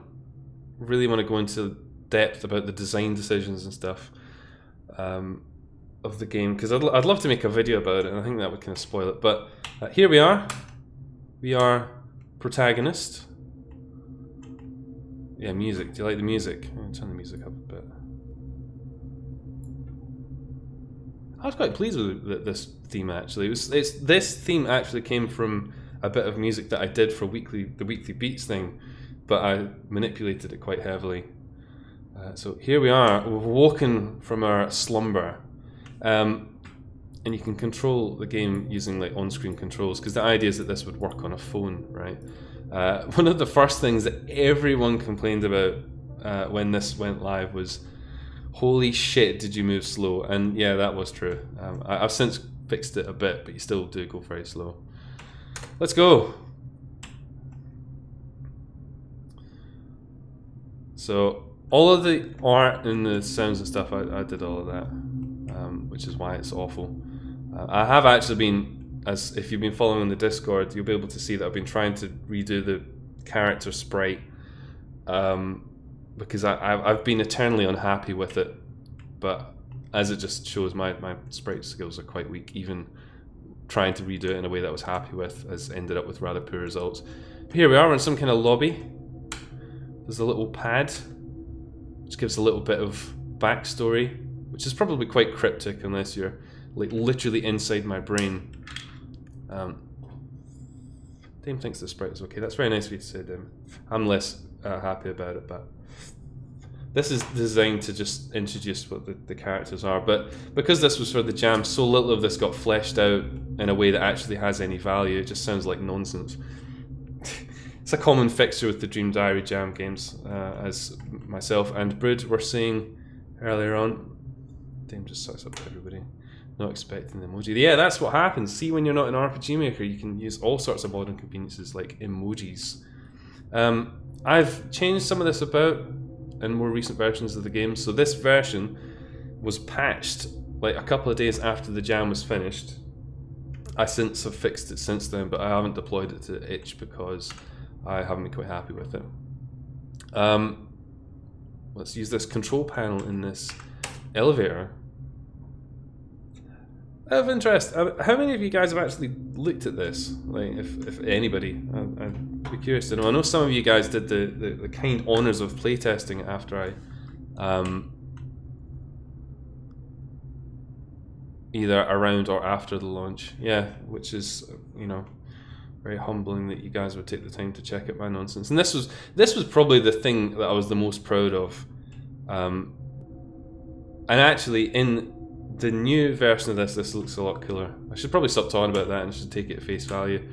A: really want to go into depth about the design decisions and stuff of the game, because I'd love to make a video about it, and I think that would kind of spoil it. But here we are. We are protagonist. Yeah, music. Do you like the music? I'll turn the music up a bit. I was quite pleased with this theme actually. This theme actually came from a bit of music that I did for the Weekly Beats thing, but I manipulated it quite heavily. So here we are, we've woken from our slumber. And you can control the game using like on-screen controls, because the idea is that this would work on a phone, right? One of the first things that everyone complained about when this went live was, holy shit, did you move slow? And yeah, that was true. I've since fixed it a bit, but you still do go very slow. Let's go. So all of the art and the sounds and stuff, I did all of that, which is why it's awful. I have actually been, as if you've been following on the Discord, you'll be able to see that I've been trying to redo the character sprite, because I've been eternally unhappy with it, but as it just shows, my sprite skills are quite weak. Even trying to redo it in a way that I was happy with has ended up with rather poor results. But here we are in some kind of lobby. There's a little pad which gives a little bit of backstory. which is probably quite cryptic unless you're like literally inside my brain. Dame thinks the sprite is okay. That's very nice of you to say, Dame. I'm less happy about it, but this is designed to just introduce what the characters are. But because this was for the jam, so little of this got fleshed out in a way that actually has any value. It just sounds like nonsense. It's a common fixture with the Dream Diary jam games, as myself and Brood were seeing earlier on. Dame just sucks up to everybody. Not expecting the emoji. Yeah, that's what happens. See, when you're not an RPG Maker, you can use all sorts of modern conveniences like emojis. I've changed some of this about in more recent versions of the game. So this version was patched like a couple of days after the jam was finished. I since have fixed it since then, but I haven't deployed it to itch because I haven't been quite happy with it. Let's use this control panel in this elevator. Out of interest, how many of you guys have actually looked at this? Like, if anybody, I'd be curious to know. I know some of you guys did the kind honours of playtesting after I, either around or after the launch. Yeah, which is, you know, very humbling that you guys would take the time to check out my nonsense. And this was probably the thing that I was the most proud of. And actually, in the new version of this looks a lot cooler. I should probably stop talking about that and should take it at face value.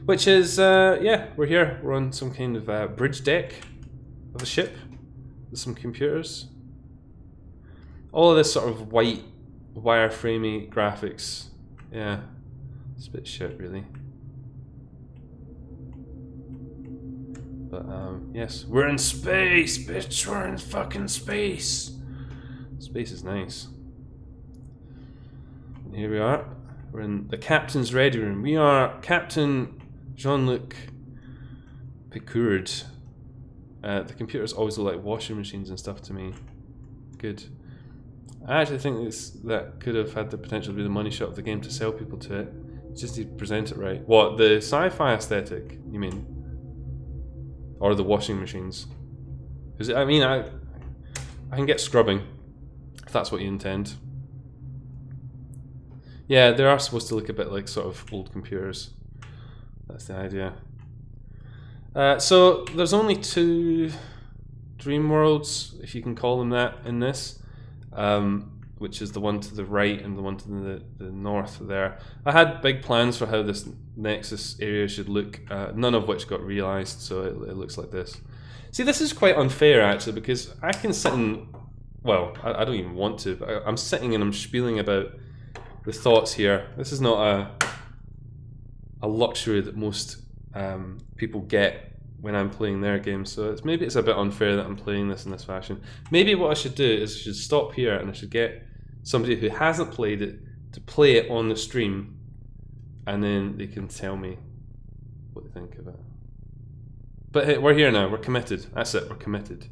A: Which is, yeah, we're here. We're on some kind of bridge deck of a ship with some computers. All of this sort of white, wireframey graphics. Yeah, it's a bit shit, really. But, yes, we're in space, bitch! We're in fucking space! Space is nice. Here we are. We're in the captain's ready room. We are Captain Jean-Luc Picard. The computers always look like washing machines and stuff to me. Good. I actually think that could have had the potential to be the money shot of the game to sell people to it. Just to present it right. What, the sci-fi aesthetic, you mean? Or the washing machines? Because, I mean, I can get scrubbing, if that's what you intend. Yeah, they are supposed to look a bit like sort of old computers. That's the idea. So there's only 2 dream worlds, if you can call them that, in this, which is the one to the right and the one to the north there. I had big plans for how this Nexus area should look, none of which got realised, so it looks like this. See, this is quite unfair actually, because I can sit and, well, I don't even want to, but I'm sitting and I'm spieling about the thoughts here. This is not a luxury that most people get when I'm playing their games, so maybe it's a bit unfair that I'm playing this in this fashion. Maybe what I should do is I should stop here and I should get somebody who hasn't played it to play it on the stream, and then they can tell me what they think of it. But hey, we're here now, we're committed. That's it, we're committed.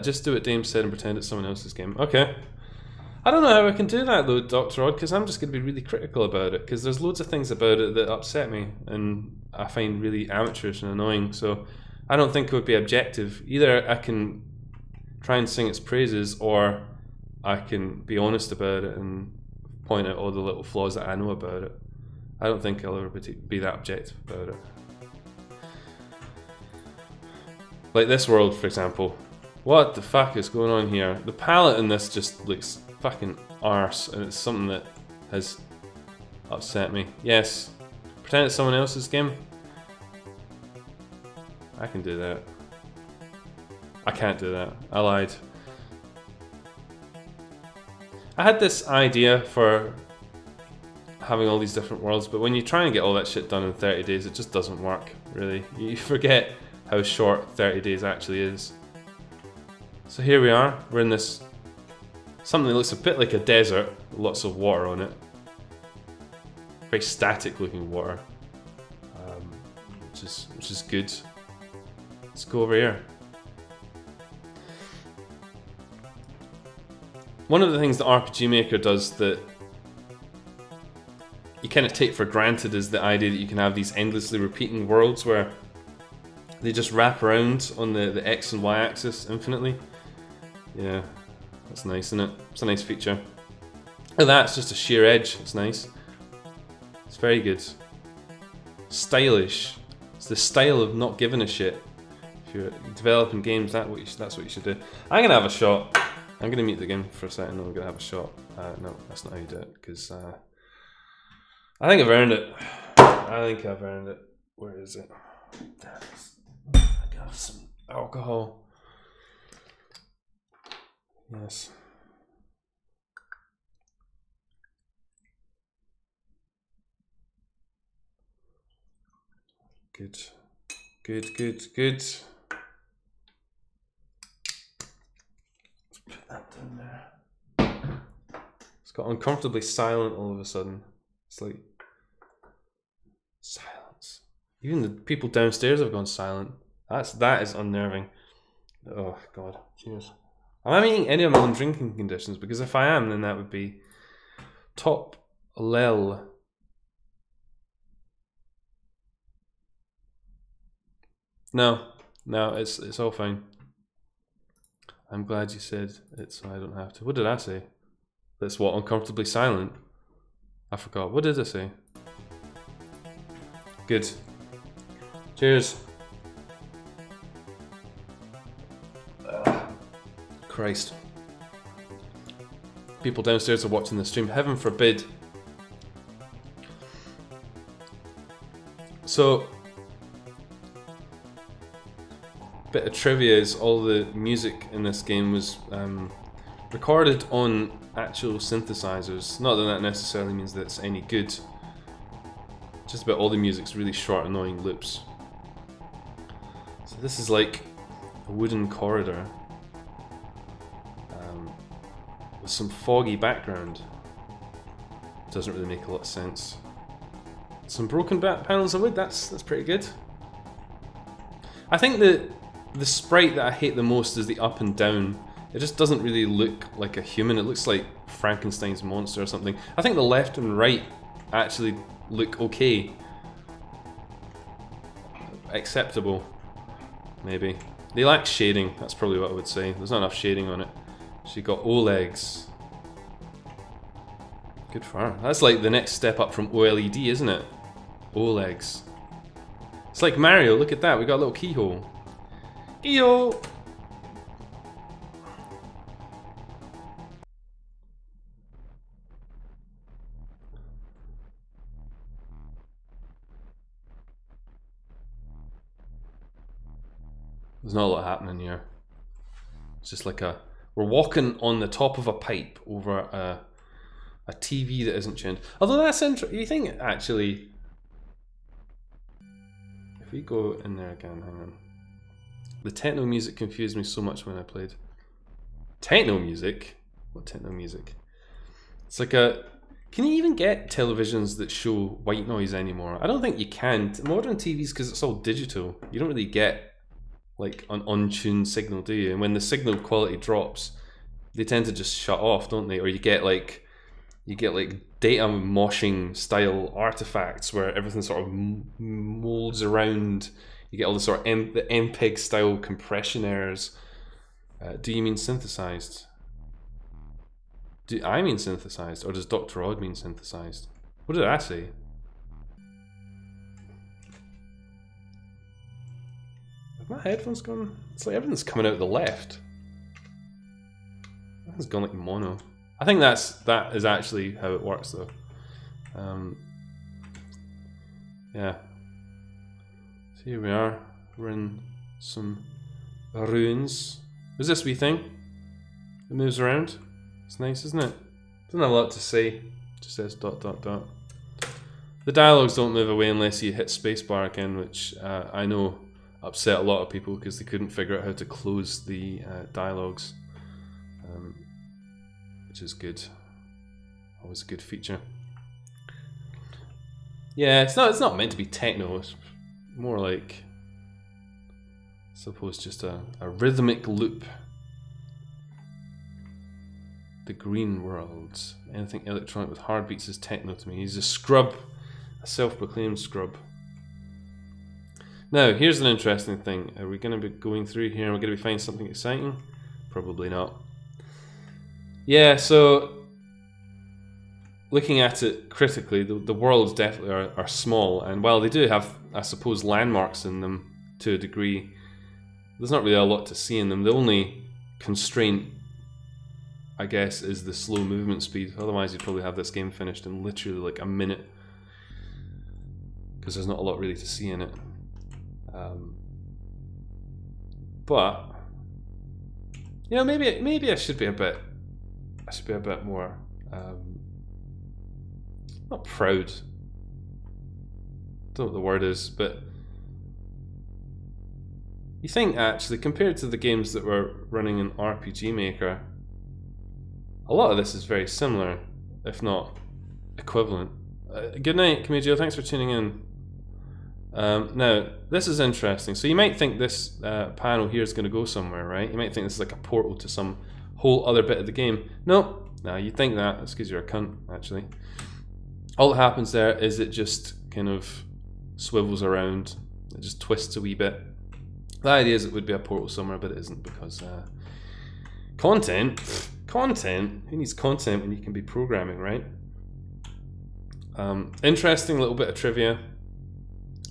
A: Just do what Dame said and pretend it's someone else's game. Okay. I don't know how I can do that though, Dr. Odd, because I'm just going to be really critical about it, because there's loads of things about it that upset me and I find really amateurish and annoying, so I don't think it would be objective. Either I can try and sing its praises, or I can be honest about it and point out all the little flaws that I know about it. I don't think I'll ever be that objective about it. Like this world, for example. What the fuck is going on here? The palette in this just looks fucking arse, and it's something that has upset me. Yes, pretend it's someone else's game. I can do that. I can't do that. I lied. I had this idea for having all these different worlds, but when you try and get all that shit done in 30 days, it just doesn't work, really. You forget how short 30 days actually is. So here we are, we're in this, something that looks a bit like a desert, with lots of water on it. Very static looking water, which is good. Let's go over here. One of the things that RPG Maker does that you kind of take for granted is the idea that you can have these endlessly repeating worlds where they just wrap around on the X and Y axis infinitely. Yeah, That's nice, isn't it? It's a nice feature. And that's just a sheer edge. It's nice. It's very good. Stylish. It's the style of not giving a shit. If you're developing games, that's what you should do. I'm gonna have a shot. I'm gonna mute the game for a second. I'm gonna have a shot. No, that's not how you do it. Because I think I've earned it. I think I've earned it. Where is it? I got some alcohol. Yes. Good. Good, good, good. Let's put that down there. It's got uncomfortably silent all of a sudden. It's like silence. Even the people downstairs have gone silent. That is unnerving. Oh god. Cheers. Am I meeting any of my own drinking conditions? Because if I am, then that would be top lel. No, it's all fine. I'm glad you said it so I don't have to. What did I say? That's what, uncomfortably silent? I forgot. What did I say? Good. Cheers. Christ. People downstairs are watching the stream. Heaven forbid. So, bit of trivia is all the music in this game was recorded on actual synthesizers. Not that that necessarily means that it's any good. Just about all the music's really short, annoying loops. So this is like a wooden corridor with some foggy background. Doesn't really make a lot of sense. Some broken panels of wood. That's pretty good. I think the sprite that I hate the most is the up and down. It just doesn't really look like a human. It looks like Frankenstein's monster or something. I think the left and right actually look okay. Acceptable, maybe. They lack shading, that's probably what I would say. There's not enough shading on it. She got OLEDs. Good for her. That's like the next step up from OLED, isn't it? OLEDs. It's like Mario, look at that, we got a little keyhole. Keyhole! There's not a lot happening here. It's just like we're walking on the top of a pipe over a TV that isn't tuned. Although that's interesting. You think actually, if we go in there again, hang on. The techno music confused me so much when I played. Techno music? What techno music? It's like can you even get televisions that show white noise anymore? I don't think you can. Modern TVs, because it's all digital, you don't really get like an untuned signal, do you? And when the signal quality drops, they tend to just shut off, don't they? Or you get like data moshing style artifacts where everything sort of molds around. You get all the sort of the MPEG style compression errors. Do you mean synthesized? Do I mean synthesized, or does Dr. Odd mean synthesized? What did I say? Have my headphones gone? It's like everything's coming out the left. Everything's gone like mono. I think that is actually how it works though. Yeah. So here we are. We're in some ruins. What's this wee thing? It moves around. It's nice, isn't it? Doesn't have a lot to say. It just says ... The dialogues don't move away unless you hit spacebar again, which I know upset a lot of people because they couldn't figure out how to close the dialogues, which is good. Always a good feature. Yeah, it's not meant to be techno. It's more like, I suppose, just a rhythmic loop. The Green World. Anything electronic with heartbeats is techno to me. He's a scrub, a self-proclaimed scrub. Now, here's an interesting thing. Are we going to be going through here and we're going to be finding something exciting? Probably not. Yeah, so looking at it critically, the worlds definitely are small, and while they do have, I suppose, landmarks in them to a degree, there's not really a lot to see in them. The only constraint, I guess, is the slow movement speed. Otherwise, you'd probably have this game finished in literally like a minute, because there's not a lot really to see in it. But you know, maybe I should be a bit more not proud. Don't know what the word is, but you think actually, compared to the games that were running in RPG Maker, a lot of this is very similar, if not equivalent. Good night, Camigio. Thanks for tuning in. Now, this is interesting. So you might think this panel here is going to go somewhere, right? You might think this is like a portal to some whole other bit of the game. No, you think that. That's because you're a cunt, actually. All that happens there is it just kind of swivels around. It just twists a wee bit. The idea is it would be a portal somewhere, but it isn't, because content? Who needs content when you can be programming, right? Interesting little bit of trivia.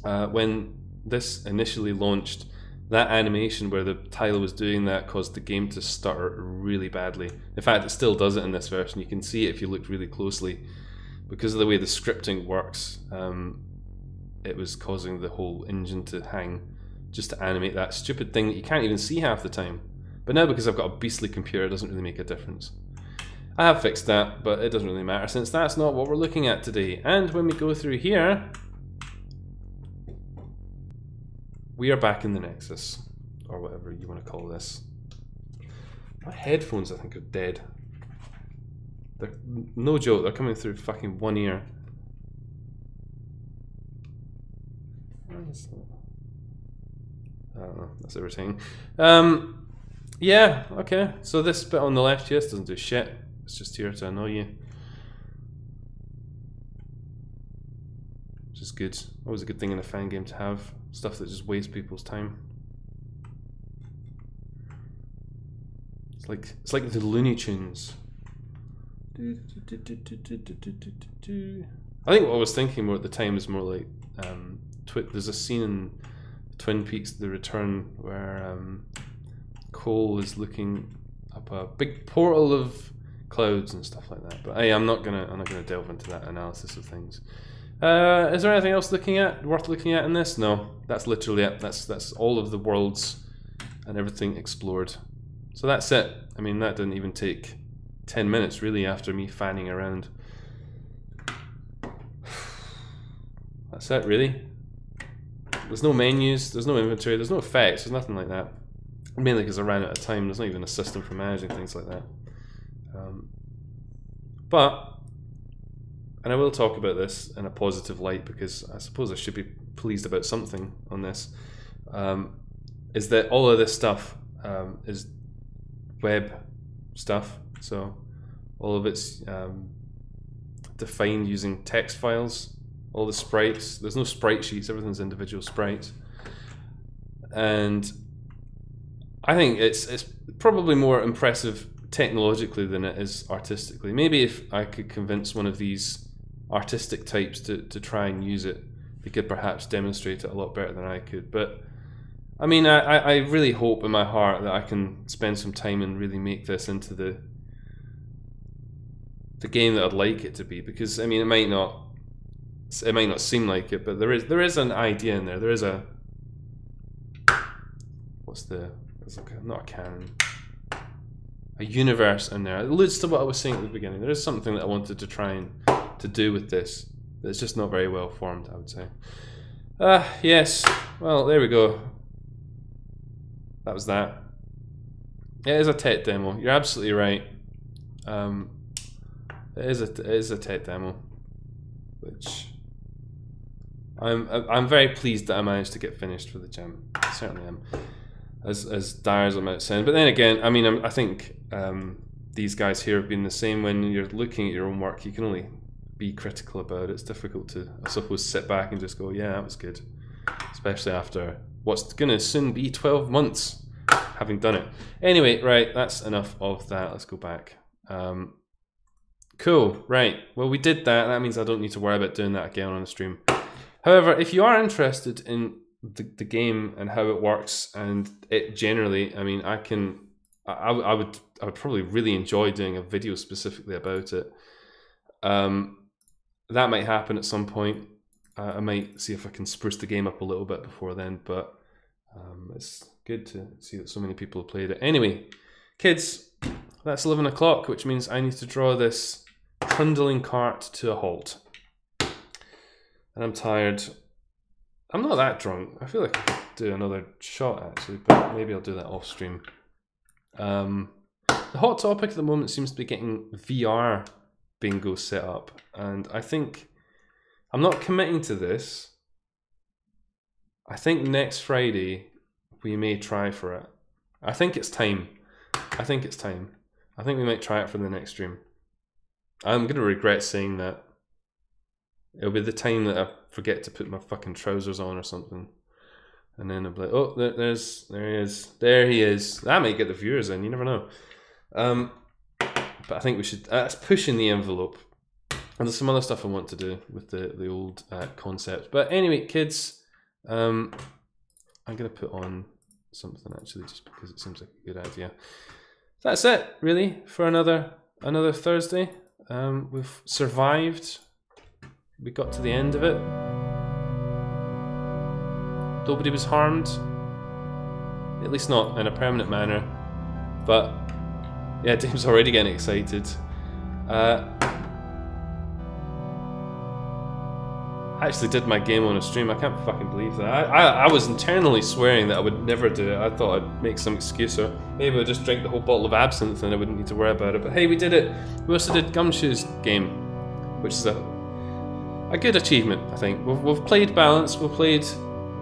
A: When this initially launched, that animation where the Tyler was doing that caused the game to stutter really badly. In fact, it still does it in this version. You can see it if you look really closely. Because of the way the scripting works, it was causing the whole engine to hang just to animate that stupid thing that you can't even see half the time. But now, because I've got a beastly computer, it doesn't really make a difference. I have fixed that, but it doesn't really matter since that's not what we're looking at today. And when we go through here, we are back in the Nexus, or whatever you want to call this. My headphones, I think, are dead. They're, no joke, they're coming through fucking one ear. I don't know, that's irritating. Yeah, okay. So this bit on the left here doesn't do shit. It's just here to annoy you. Which is good. Always a good thing in a fan game to have. Stuff that just wastes people's time. It's like the Looney Tunes. I think what I was thinking more at the time is more like there's a scene in Twin Peaks: The Return where Cole is looking up a big portal of clouds and stuff like that. But hey, I'm not gonna delve into that analysis of things. Is there anything else worth looking at in this? No, that's literally it. That's all of the worlds and everything explored. So that's it. I mean, that didn't even take 10 minutes really after me fanning around. That's it really. There's no menus, there's no inventory, there's no effects, there's nothing like that. Mainly because I ran out of time, there's not even a system for managing things like that. And I will talk about this in a positive light because I suppose I should be pleased about something on this, is that all of this stuff is web stuff. So all of it's defined using text files. All the sprites, there's no sprite sheets, everything's individual sprites. And I think it's probably more impressive technologically than it is artistically. Maybe if I could convince one of these artistic types to try and use it, they could perhaps demonstrate it a lot better than I could. But I mean, I really hope in my heart that I can spend some time and really make this into the game that I'd like it to be. Because I mean, it might not seem like it, but there is an idea in there. There is a not a canon, a universe in there. It alludes to what I was saying at the beginning. There is something that I wanted to try and to do with this. It's just not very well formed, I would say. Yes. Well, there we go. That was that. It is a tech demo. You're absolutely right. It is a tech demo, which I'm very pleased that I managed to get finished for the gym. I certainly am. As dire as I might sound, but then again, I mean, I think these guys here have been the same. When you're looking at your own work, you can only be critical about it. It's difficult to, I suppose, sit back and just go, yeah, that was good, especially after what's going to soon be 12 months having done it. Anyway, right, that's enough of that. Let's go back. Cool, right. Well, we did that. That means I don't need to worry about doing that again on the stream. However, if you are interested in the game and how it works and it generally, I mean, I would probably really enjoy doing a video specifically about it. That might happen at some point. I might see if I can spruce the game up a little bit before then, but it's good to see that so many people have played it. Anyway, kids, that's 11 o'clock, which means I need to draw this trundling cart to a halt. And I'm tired. I'm not that drunk. I feel like I could do another shot actually, but maybe I'll do that off stream. The hot topic at the moment seems to be getting VR bingo set up, and I think I'm not committing to this. I think next Friday we may try for it. I think it's time. I think we might try it for the next stream. I'm going to regret saying that. It'll be the time that I forget to put my fucking trousers on or something. And then I'll be like, oh, there he is. There he is. That might get the viewers in, you never know. But I think we should, that's pushing the envelope. And there's some other stuff I want to do with the old concept. But anyway, kids, I'm going to put on something actually, just because it seems like a good idea. That's it, really, for another Thursday. We've survived. We got to the end of it. Nobody was harmed. At least not in a permanent manner. But, yeah, Dave's already getting excited. I actually did my game on a stream. I can't fucking believe that. I was internally swearing that I would never do it. I thought I'd make some excuse, or maybe I'd just drink the whole bottle of absinthe and I wouldn't need to worry about it. But hey, we did it. We also did Gumshoe's game, which is a good achievement, I think. We've played Balance. We've played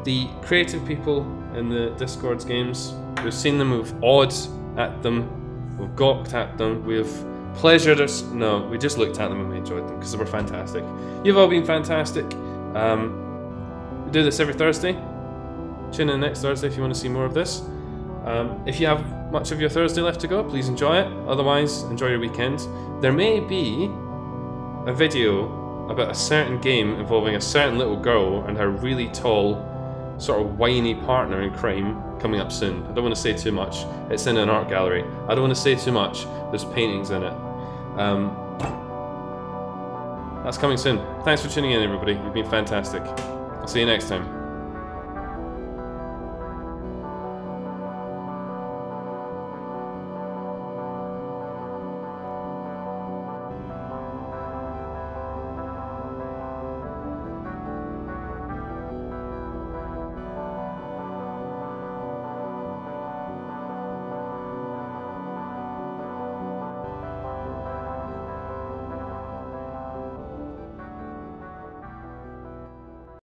A: the creative people in the Discord's games. We've seen them. We've awed at them. We've gawked at them. We've pleasured us. No, we just looked at them and we enjoyed them because they were fantastic. You've all been fantastic. We do this every Thursday. Tune in next Thursday if you want to see more of this. If you have much of your Thursday left to go, please enjoy it. Otherwise, enjoy your weekend. There may be a video about a certain game involving a certain little girl and her really tall, sort of whiny partner in crime coming up soon. I don't want to say too much. It's in an art gallery. I don't want to say too much. There's paintings in it. That's coming soon. Thanks for tuning in, everybody. You've been fantastic. I'll see you next time.